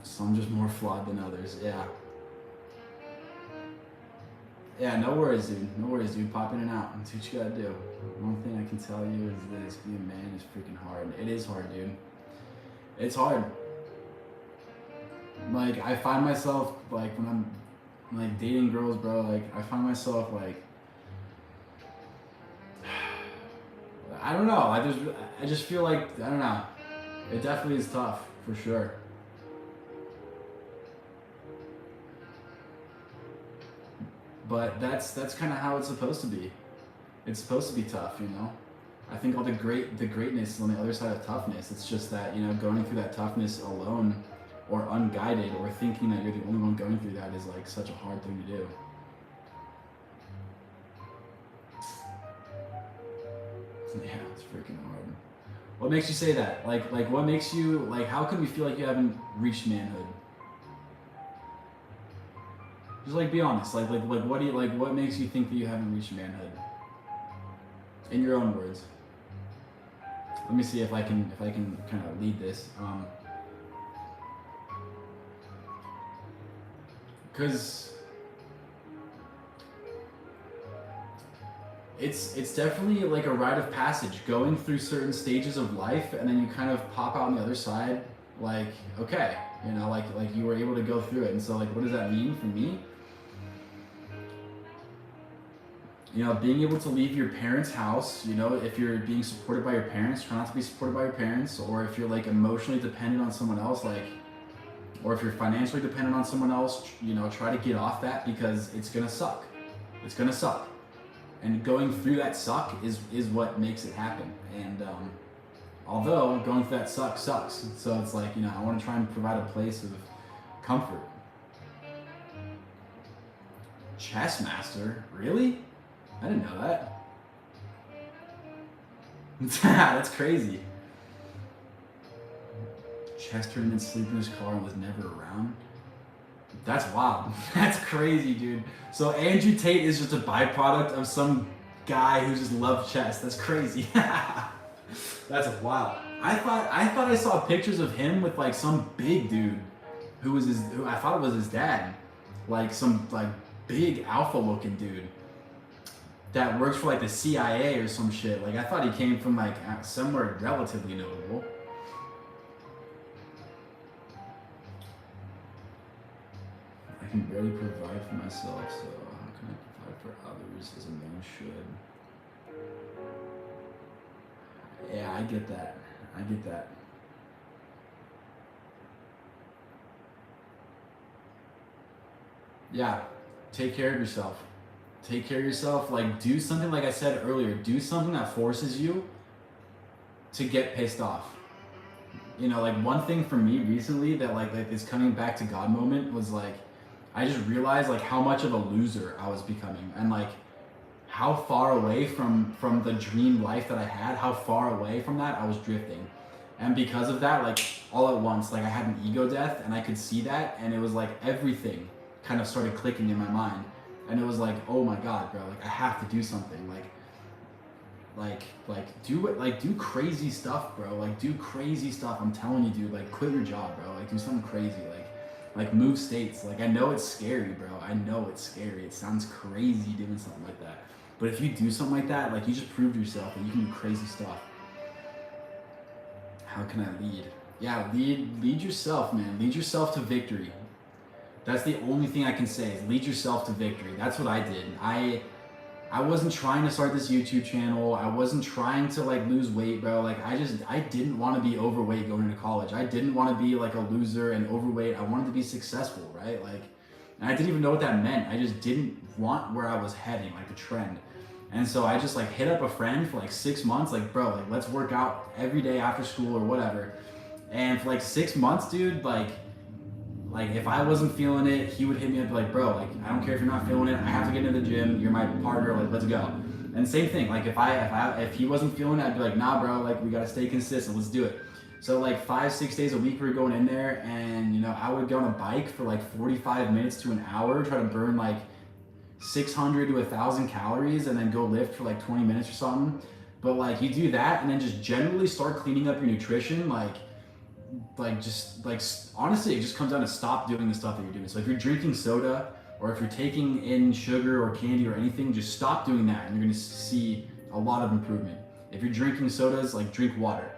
Some just more flawed than others. Yeah. Yeah, no worries, dude. No worries, dude. Pop in and out. That's what you gotta do. One thing I can tell you is this: being a man is freaking hard. It is hard, dude. It's hard. Like, I find myself, like, when I'm, like, dating girls, bro, like, I find myself, like, I don't know. I just feel like, I don't know. It definitely is tough, for sure. But that's kind of how it's supposed to be. It's supposed to be tough, you know? I think all the greatness is on the other side of toughness. It's just that, you know, going through that toughness alone or unguided or thinking that you're the only one going through that is like such a hard thing to do. Yeah, it's freaking hard. What makes you say that? Like what makes you, like, how come you feel like you haven't reached manhood? Just like be honest. Like what do you, like, what makes you think that you haven't reached manhood? In your own words. Let me see if I can kind of lead this. Because it's definitely like a rite of passage, going through certain stages of life, and then you kind of pop out on the other side, like, okay, you know, like you were able to go through it. And so, like, what does that mean for me? You know, being able to leave your parents' house, you know, if you're being supported by your parents, try not to be supported by your parents, or if you're like emotionally dependent on someone else, like, or if you're financially dependent on someone else, you know, try to get off that, because it's gonna suck. It's gonna suck. And going through that suck is what makes it happen. And although going through that sucks, so it's like, you know, I want to try and provide a place of comfort. Chess master? Really? I didn't know that. That's crazy. Chester didn't sleep in his car and was never around. That's wild. That's crazy, dude. So Andrew Tate is just a byproduct of some guy who just loves chess. That's crazy. That's wild. I thought I saw pictures of him with like some big dude who I thought it was his dad. Like some like big alpha looking dude that works for like the CIA or some shit. Like, I thought he came from like somewhere relatively notable. I can barely provide for myself, so how can I provide for others as a man should? Yeah, I get that. Yeah, take care of yourself. Take care of yourself. Like, do something, like I said earlier, do something that forces you to get pissed off. You know, like, one thing for me recently that like this coming back to God moment was like, I just realized like how much of a loser I was becoming, and like how far away from the dream life that I had, how far away from that I was drifting. And because of that, like, all at once, like, I had an ego death, and I could see that, and it was like everything kind of started clicking in my mind. And it was like, oh my God, bro, like, I have to do something. Do crazy stuff, bro. Like, do crazy stuff. I'm telling you, dude, like, quit your job, bro. Like, do something crazy. Like move states. Like, I know it's scary, bro. I know it's scary. It sounds crazy doing something like that. But if you do something like that, like, you just proved yourself that you can do crazy stuff. How can I lead? Yeah, lead yourself, man. Lead yourself to victory. That's the only thing I can say, is lead yourself to victory. That's what I did. I wasn't trying to start this YouTube channel. I wasn't trying to like lose weight, bro. Like, I didn't want to be overweight going into college. I didn't want to be like a loser and overweight. I wanted to be successful, right? Like, and I didn't even know what that meant. I just didn't want where I was heading, like the trend. And so I just like hit up a friend for like 6 months, like, bro, like, let's work out every day after school or whatever. And for like 6 months, dude, like like if I wasn't feeling it, he would hit me up like, bro, like I don't care if you're not feeling it, I have to get into the gym, you're my partner, like let's go. And same thing, like if he wasn't feeling it, I'd be like, nah bro, like we gotta stay consistent, let's do it. So like 5-6 days a week we were going in there, and you know, I would go on a bike for like 45 minutes to an hour, try to burn like 600 to 1,000 calories, and then go lift for like 20 minutes or something. But like you do that and then just generally start cleaning up your nutrition, just like honestly, it just comes down to stop doing the stuff that you're doing. So if you're drinking soda, or if you're taking in sugar or candy or anything, just stop doing that and you're gonna see a lot of improvement. If you're drinking sodas, like drink water.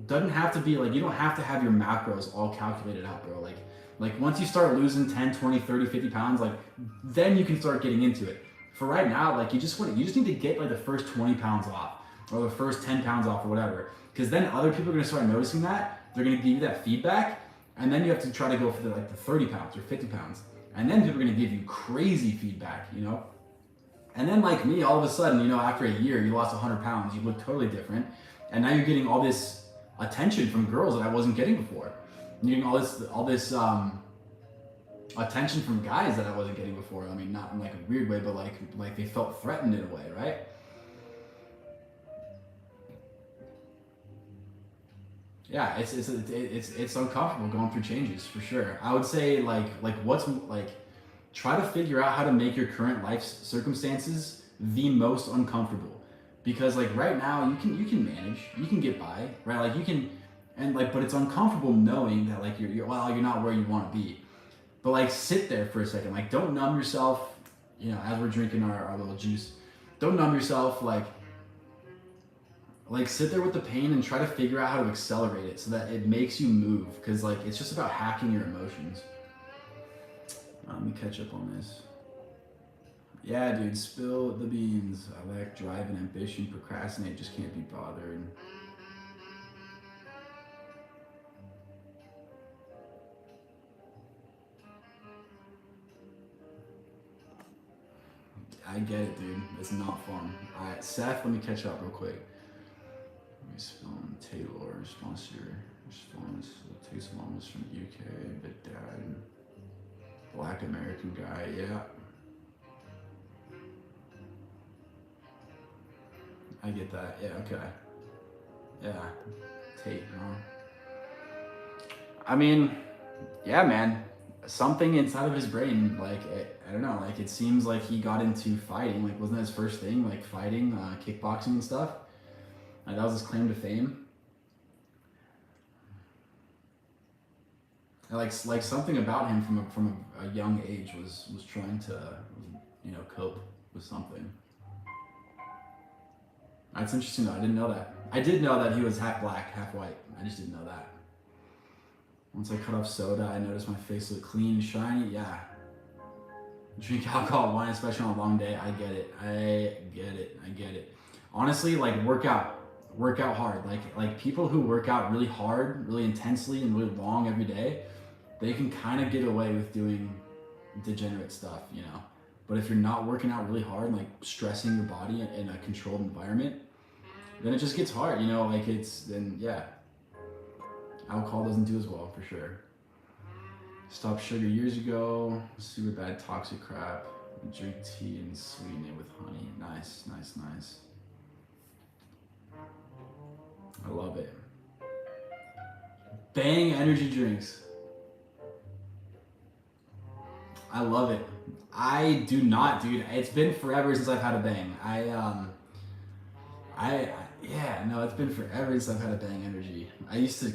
Doesn't have to be like, you don't have to have your macros all calculated out, bro. Like once you start losing 10, 20, 30, 50 pounds, like then you can start getting into it. For right now, like you just need to get like the first 20 pounds off, or the first 10 pounds off, or whatever. Because then other people are gonna start noticing that. They're gonna give you that feedback, and then you have to try to go for the 30 pounds or 50 pounds. And then people are gonna give you crazy feedback, you know? And then like me, all of a sudden, you know, after a year, you lost 100 pounds, you look totally different. And now you're getting all this attention from girls that I wasn't getting before. You're getting all this attention from guys that I wasn't getting before. I mean, not in like a weird way, but like they felt threatened in a way, right? Yeah, it's uncomfortable going through changes for sure. I would say try to figure out how to make your current life circumstances the most uncomfortable, because like right now you can manage, you can get by, right? Like you can, and like, but it's uncomfortable knowing that like you're not where you want to be. But like sit there for a second, like don't numb yourself, you know, as we're drinking our little juice. Don't numb yourself, like sit there with the pain and try to figure out how to accelerate it so that it makes you move, because like it's just about hacking your emotions. Let me catch up on this. Yeah, dude, spill the beans. I lack drive and ambition, procrastinate, just can't be bothered. I get it, dude. It's not fun. All right, Seth, let me catch up real quick. Let me spill on Taylor, response to your response. Taste mom is from the UK, but dad, Black American guy, yeah. I get that, yeah, okay. Yeah, Tate, huh? I mean, yeah, man. Something inside of his brain, like, I don't know, like, it seems like he got into fighting. Like, wasn't that his first thing, like, fighting, kickboxing and stuff? Like, that was his claim to fame. Like something about him from a young age was trying to, you know, cope with something. That's interesting though. I didn't know that. I did know that he was half black, half white. I just didn't know that. Once I cut off soda, I noticed my face looked clean and shiny. Yeah. Drink alcohol, wine, especially on a long day. I get it. Honestly, like work out hard. Like people who work out really hard, really intensely, and really long every day, they can kind of get away with doing degenerate stuff, you know. But if you're not working out really hard, like stressing your body in a controlled environment, then it just gets hard, you know. Like alcohol doesn't do as well for sure. Stopped sugar years ago. Super bad toxic crap. Drink tea and sweeten it with honey. Nice. I love it. Bang energy drinks. I love it. I do not, dude. It's been forever since I've had a Bang. It's been forever since I've had a Bang energy. I used to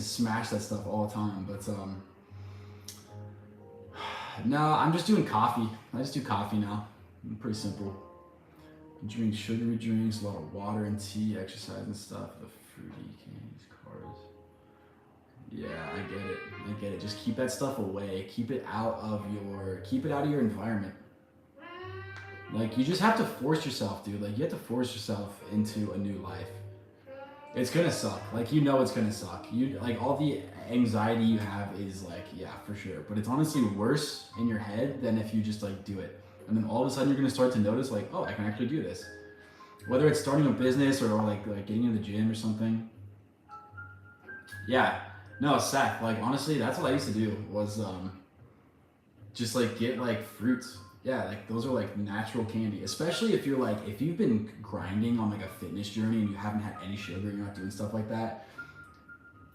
smash that stuff all the time, but no, I'm just doing coffee. I just do coffee now. Pretty simple. Drink sugary drinks, a lot of water and tea, exercise and stuff. The fruity candies, carbs. Yeah, I get it. Just keep that stuff away. Keep it out of your environment. Like you just have to force yourself, dude. Like you have to force yourself into a new life. It's gonna suck. Like you know it's gonna suck. You like all the anxiety you have is like, yeah, for sure. But it's honestly worse in your head than if you just like do it. And then all of a sudden you're gonna start to notice like, oh, I can actually do this. Whether it's starting a business or like getting in the gym or something. Yeah, No, Seth. Like honestly, that's what I used to do. Was just like get like fruits. Yeah, like those are like natural candy. Especially if you're like if you've been grinding on like a fitness journey and you haven't had any sugar, you're not doing stuff like that.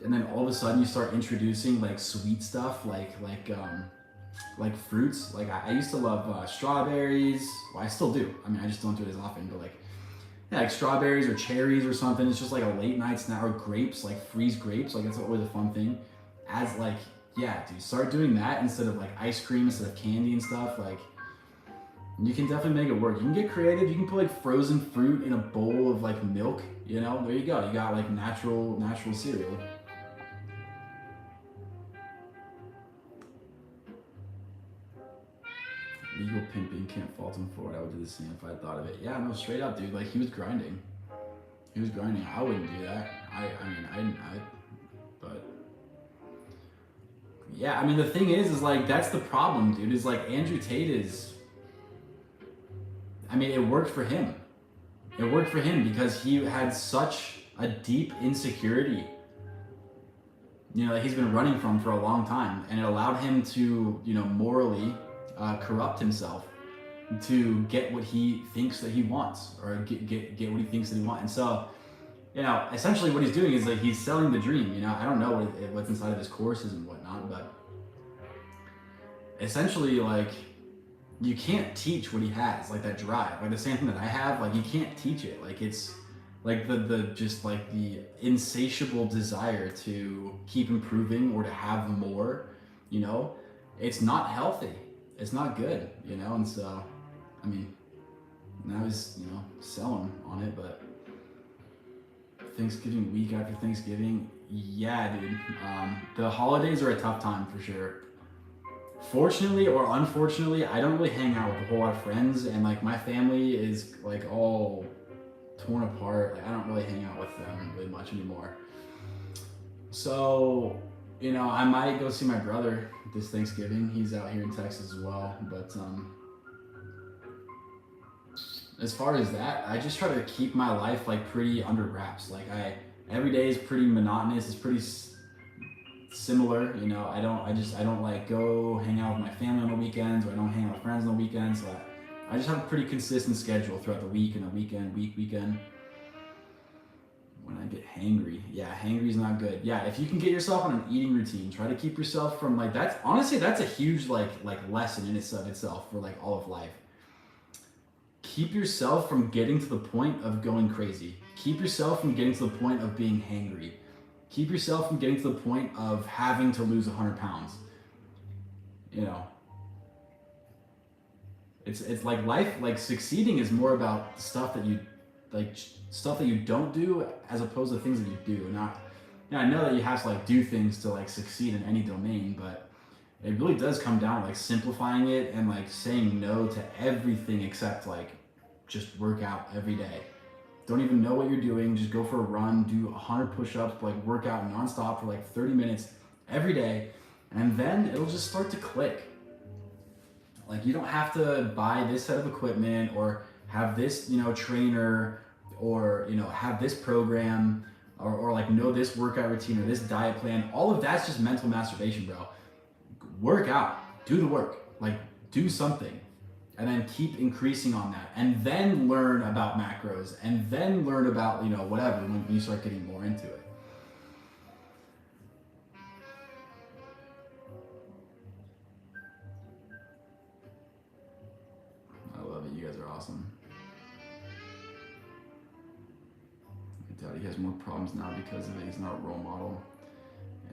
And then all of a sudden you start introducing like sweet stuff like fruits. Like I used to love strawberries. Well, I still do. I mean, I just don't do it as often. But like yeah, like strawberries or cherries or something. It's just like a late night snack. Or grapes, like freeze grapes. Like that's always a fun thing. As like yeah, dude, start doing that instead of like ice cream, instead of candy and stuff. Like you can definitely make it work. You can get creative. You can put like frozen fruit in a bowl of like milk. You know, there you go. You got like natural cereal. Legal pimping, can't fault him for it. I would do the same if I thought of it. Yeah, no, straight up, dude. Like he was grinding. He was grinding. I wouldn't do that. But yeah, I mean the thing is like that's the problem, dude. Is like Andrew Tate is. I mean, it worked for him. It worked for him because he had such a deep insecurity. You know, that he's been running from for a long time, and it allowed him to, you know, morally corrupt himself to get what he thinks that he wants, or get what he thinks that he wants. And so, you know, essentially what he's doing is like he's selling the dream. You know, I don't know what's inside of his courses and whatnot, but essentially, like, you can't teach what he has, like that drive, like the same thing that I have. Like you can't teach it. Like it's like the just like the insatiable desire to keep improving or to have more. You know, it's not healthy. It's not good, you know, and so, I mean, now he's, you know, selling on it, but Thanksgiving week after Thanksgiving, yeah, dude, the holidays are a tough time for sure. Fortunately or unfortunately, I don't really hang out with a whole lot of friends, and like my family is like all torn apart. Like I don't really hang out with them really much anymore. So, you know, I might go see my brother this Thanksgiving. He's out here in Texas as well. But as far as that, I just try to keep my life like pretty under wraps. Like every day is pretty monotonous. It's pretty similar. You know, I don't like go hang out with my family on the weekends, or I don't hang out with friends on the weekends. So I just have a pretty consistent schedule throughout the week and the weekend. When I get hangry, yeah, hangry is not good. Yeah, if you can get yourself on an eating routine, try to keep yourself from like that's honestly that's a huge like lesson in itself for like all of life. Keep yourself from getting to the point of going crazy. Keep yourself from getting to the point of being hangry. Keep yourself from getting to the point of having to lose 100 pounds. You know, it's like life, like succeeding is more about stuff that you like, stuff that you don't do as opposed to things that you do. Not, you know, I know that you have to like do things to like succeed in any domain, but it really does come down to like simplifying it and like saying no to everything except like just work out every day. Don't even know what you're doing. Just go for a run, do 100 push-ups, like work out nonstop for like 30 minutes every day, and then it'll just start to click. Like you don't have to buy this set of equipment or have this, you know, trainer, or, you know, have this program, or like know this workout routine or this diet plan. All of that's just mental masturbation, bro. Work out, do the work, like do something, and then keep increasing on that, and then learn about macros, and then learn about, you know, whatever when you start getting more into it. I love it. You guys are awesome. I doubt he has more problems now because of it. He's not a role model.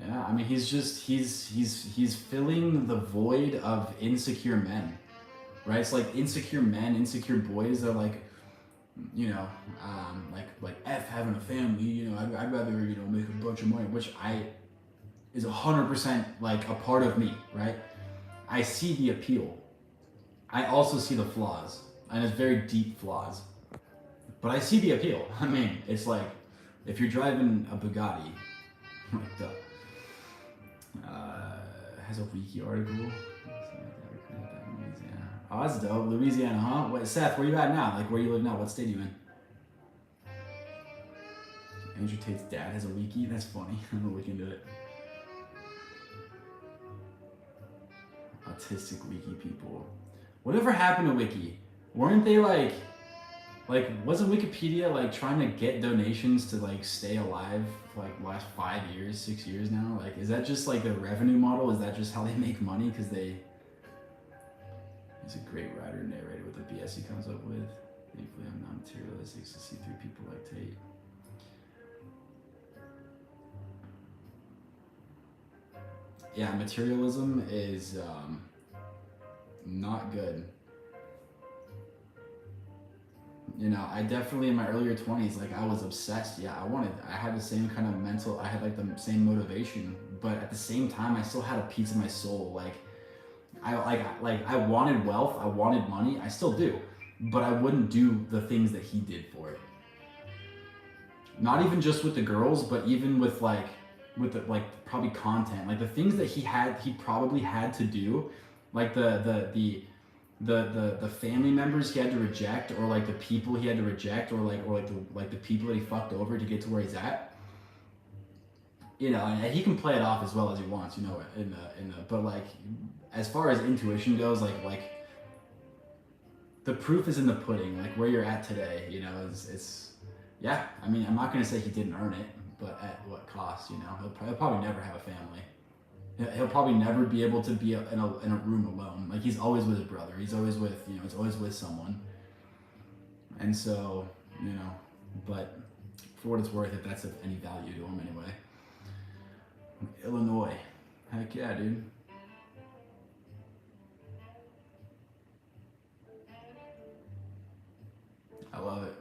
Yeah, I mean, he's filling the void of insecure men, right? It's like insecure men, insecure boys. They're like, you know, like F having a family. You know, I'd rather, you know, make a bunch of money, which is 100% like a part of me, right? I see the appeal. I also see the flaws, and it's very deep flaws. But I see the appeal. I mean, it's like if you're driving a Bugatti, like the has a wiki article. Oh, that's dope. Louisiana, huh? Wait, Seth, where you at now? Like, where you live now? What state are you in? Andrew Tate's dad has a wiki? That's funny. I'm gonna look into it. Autistic wiki people. Whatever happened to wiki? Weren't they like wasn't Wikipedia like trying to get donations to like stay alive for like the last 5 years, 6 years now? Like, is that just like their revenue model? Is that just how they make money? Because he's a great writer narrator with the BS he comes up with. Thankfully, I'm not materialistic to see through people like Tate. Yeah, materialism is not good. You know, I definitely in my earlier 20s, like I was obsessed. Yeah, I had the same kind of I had like the same motivation, but at the same time, I still had a piece of my soul. Like I wanted wealth, I wanted money, I still do, but I wouldn't do the things that he did for it. Not even just with the girls, but even with probably content, like the things that he probably had to do, like the family members he had to reject, or like the people he had to reject, or the people that he fucked over to get to where he's at. You know, and he can play it off as well as he wants, you know, but like as far as intuition goes, like the proof is in the pudding. Like where you're at today, you know, it's yeah. I mean, I'm not gonna say he didn't earn it, but at what cost? You know, he'll probably never have a family. He'll probably never be able to be in a room alone. Like he's always with his brother. He's always with, you know, he's always with someone. And so, you know, but for what it's worth, if that's of any value to him anyway. Illinois, heck yeah, dude. I love it.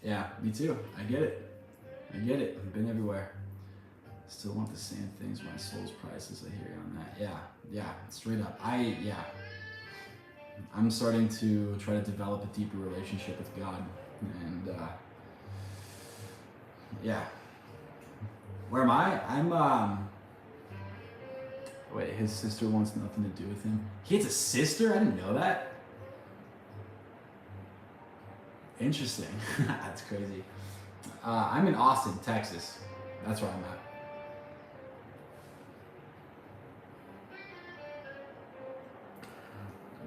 Yeah, me too. I get it. I've been everywhere. Still want the same things. My soul's priceless. I hear you on that. Yeah, straight up. I'm starting to try to develop a deeper relationship with God, and yeah. Where am I? Wait, his sister wants nothing to do with him. He has a sister? I didn't know that. Interesting. That's crazy. I'm in Austin, Texas. That's where I'm at.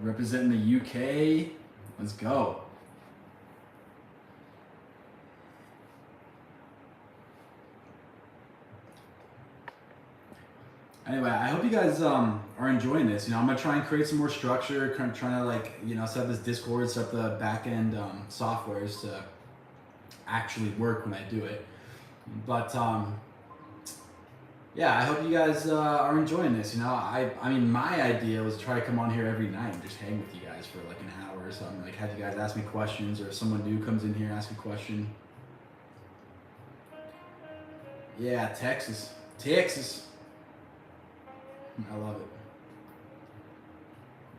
Representing the UK. Let's go. Anyway, I hope you guys are enjoying this. You know, I'm gonna try and create some more structure, kind of trying to like, you know, set up this Discord, set up the back end softwares to actually work when I do it. But yeah, I hope you guys are enjoying this. You know, I mean, my idea was to try to come on here every night and just hang with you guys for like an hour or something. Like have you guys ask me questions, or if someone new comes in here, ask a question. Yeah, Texas. I love it.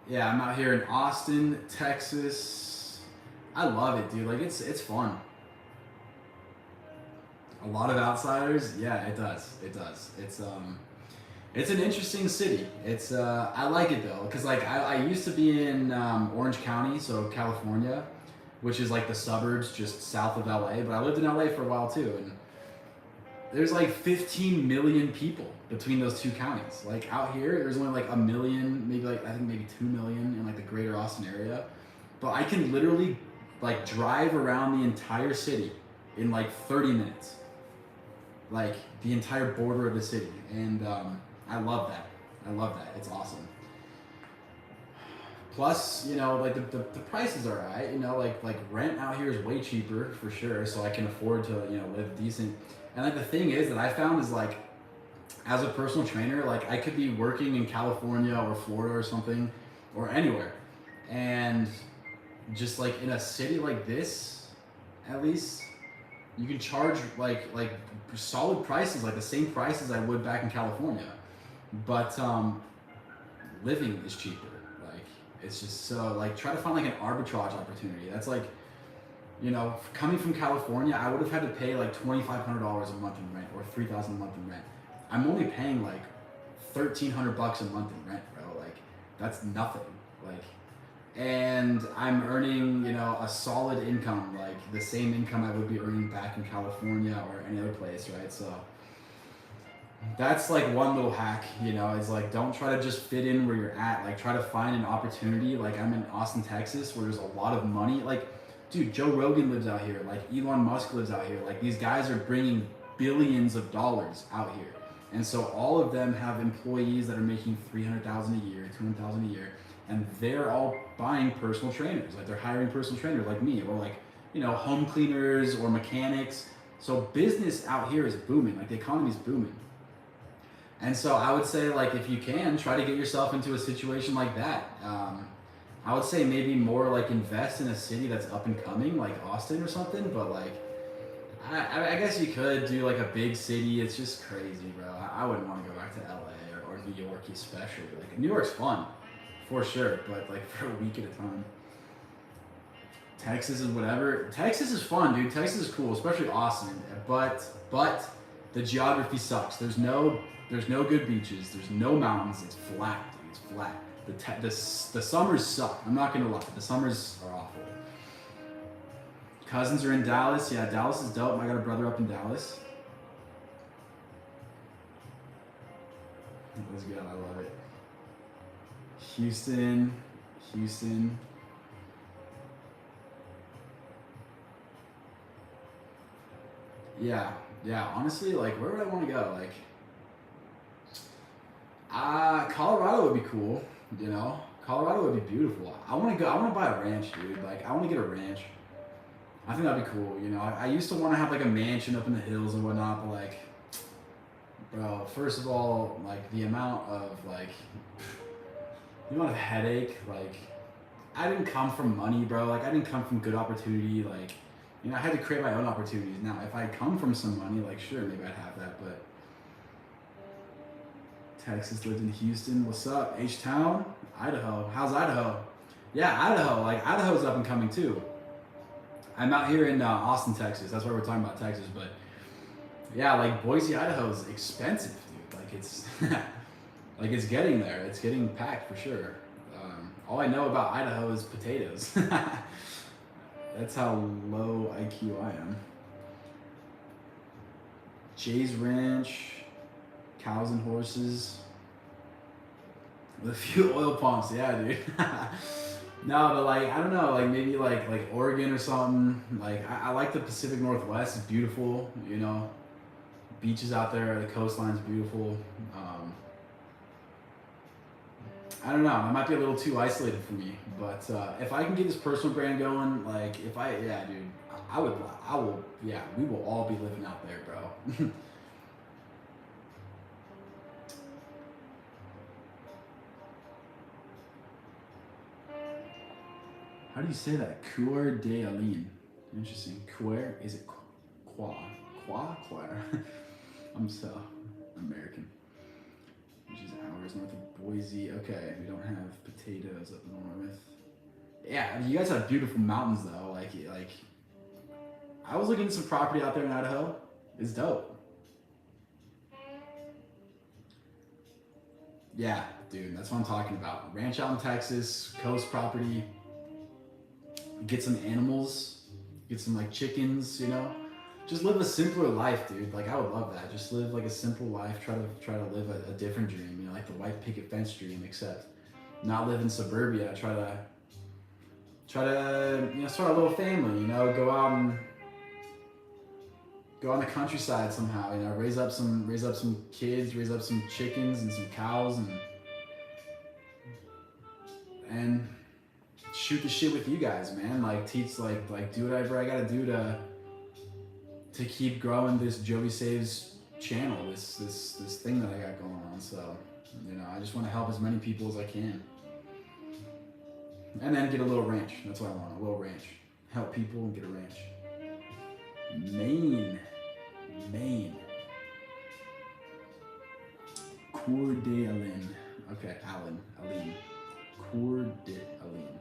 Yeah, I'm out here in Austin, Texas. I love it, dude. Like it's fun. A lot of outsiders. Yeah, it does. It's an interesting city. It's I like it though, because like I used to be in Orange County, so California, which is like the suburbs just south of LA. But I lived in LA for a while too, and there's like 15 million people between those two counties. Like out here, there's only like a million, maybe 2 million in like the greater Austin area. But I can literally like drive around the entire city in like 30 minutes. Like the entire border of the city. And I love that. It's awesome. Plus, you know, like the prices are alright. You know, like rent out here is way cheaper for sure. So I can afford to, you know, live decent. And like the thing is that I found is like, as a personal trainer, like I could be working in California or Florida or something, or anywhere, and just like in a city like this, at least you can charge like solid prices, like the same prices I would back in California, but living is cheaper. Like it's just so like try to find like an arbitrage opportunity. That's like, you know, coming from California, I would have had to pay like $2,500 a month in rent or $3,000 a month in rent. I'm only paying like $1,300 a month in rent, bro. Like that's nothing. Like, and I'm earning, you know, a solid income, like the same income I would be earning back in California or any other place, right? So That's like one little hack, you know, is like don't try to just fit in where you're at. Like try to find an opportunity. Like I'm in Austin, Texas, where there's a lot of money. Like, dude, Joe Rogan lives out here. Like Elon Musk lives out here. Like these guys are bringing billions of dollars out here. And so all of them have employees that are making 300,000 a year, 200,000 a year, and they're all buying personal trainers. Like they're hiring personal trainers like me, or like, you know, home cleaners or mechanics. So business out here is booming. Like the economy is booming. And so I would say, like, if you can, try to get yourself into a situation like that. I would say maybe more like invest in a city that's up and coming, like Austin or something. But like, I guess you could do like a big city. It's just crazy, bro. I wouldn't want to go back to LA or New York, especially. Like New York's fun, for sure, but like for a week at a time. Texas is whatever. Texas is fun, dude. Texas is cool, especially Austin. But the geography sucks. There's no good beaches. There's no mountains. It's flat, dude. It's flat. The summers suck. I'm not gonna lie. The summers are awful. Cousins are in Dallas. Yeah, Dallas is dope. I got a brother up in Dallas. It was good. I love it. Houston. Yeah. Honestly, like, where would I want to go? Like, Colorado would be cool. You know, Colorado would be beautiful. I want to go. I want to buy a ranch, dude. Like, I want to get a ranch. I think that'd be cool. You know, I used to want to have like a mansion up in the hills and whatnot, but like, bro, first of all, like the amount of headache. Like, I didn't come from money, bro. Like, I didn't come from good opportunity. Like, you know, I had to create my own opportunities. Now, if I come from some money, like, sure, maybe I'd have that, but. Texas, lived in Houston. What's up? H-Town? Idaho. How's Idaho? Yeah, Idaho. Like, Idaho's up and coming too. I'm out here in Austin, Texas. That's why we're talking about Texas. But yeah, like Boise, Idaho is expensive, dude. Like it's, like it's getting there. It's getting packed for sure. All I know about Idaho is potatoes. That's how low IQ I am. Jay's Ranch. Cows and horses with a few oil pumps. Yeah, dude. No, but like, I don't know, like maybe like Oregon or something. Like I like the Pacific Northwest. It's beautiful, you know. Beaches out there, the coastline's beautiful. I don't know. It might be a little too isolated for me, but if I can get this personal brand going, like yeah, dude, I will. Yeah, we will all be living out there, bro. How do you say that? Coeur d'Alene. Interesting. Coeur? Is it Qua? I'm so American. Which is hours north of Boise. Okay, we don't have potatoes up north. Yeah, you guys have beautiful mountains though. Like I was looking at some property out there in Idaho. It's dope. Yeah, dude, that's what I'm talking about. Ranch out in Texas, coast property. Get some animals, get some like chickens, you know. Just live a simpler life, dude. Like I would love that. Just live like a simple life. Try to live a different dream, you know, like the white picket fence dream, except not live in suburbia. Try to you know, start a little family, you know, go out and go on the countryside somehow, you know, raise up some kids, raise up some chickens and some cows and shoot the shit with you guys, man. Like teach, like do whatever I gotta do to keep growing this Joey Saves channel, this thing that I got going on. So, you know, I just want to help as many people as I can, and then get a little ranch. That's what I want, a little ranch. Help people and get a ranch. Maine. Coeur d'Alene. Okay, Aline. Coeur d'Alene.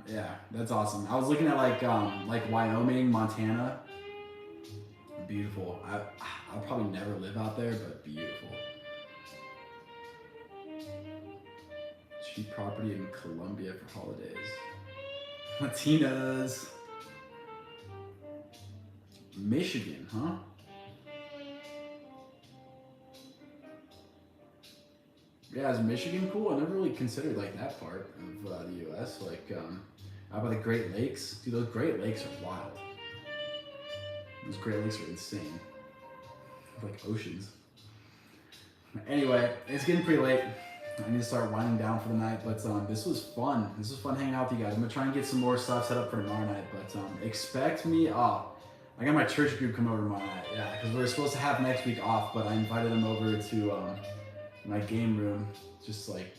Yeah, that's awesome. I was looking at like Wyoming, Montana. Beautiful. I'll probably never live out there, but beautiful. Cheap property in Colombia for holidays. Latinas. Michigan, huh? Yeah, is Michigan cool? I never really considered like that part of the U.S. Like, how about the Great Lakes? Dude, those Great Lakes are wild. Those Great Lakes are insane. They're like oceans. Anyway, it's getting pretty late. I need to start winding down for the night, but this was fun. This was fun hanging out with you guys. I'm gonna try and get some more stuff set up for tomorrow night, but expect me. Oh, I got my church group come over tomorrow night. Yeah, because we were supposed to have next week off, but I invited them over to my game room, just like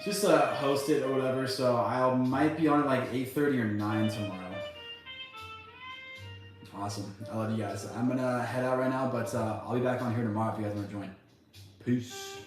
just host it or whatever. So I might be on at like 8:30 or 9 tomorrow. Awesome. I love you guys. I'm gonna head out right now, but I'll be back on here tomorrow if you guys want to join. Peace.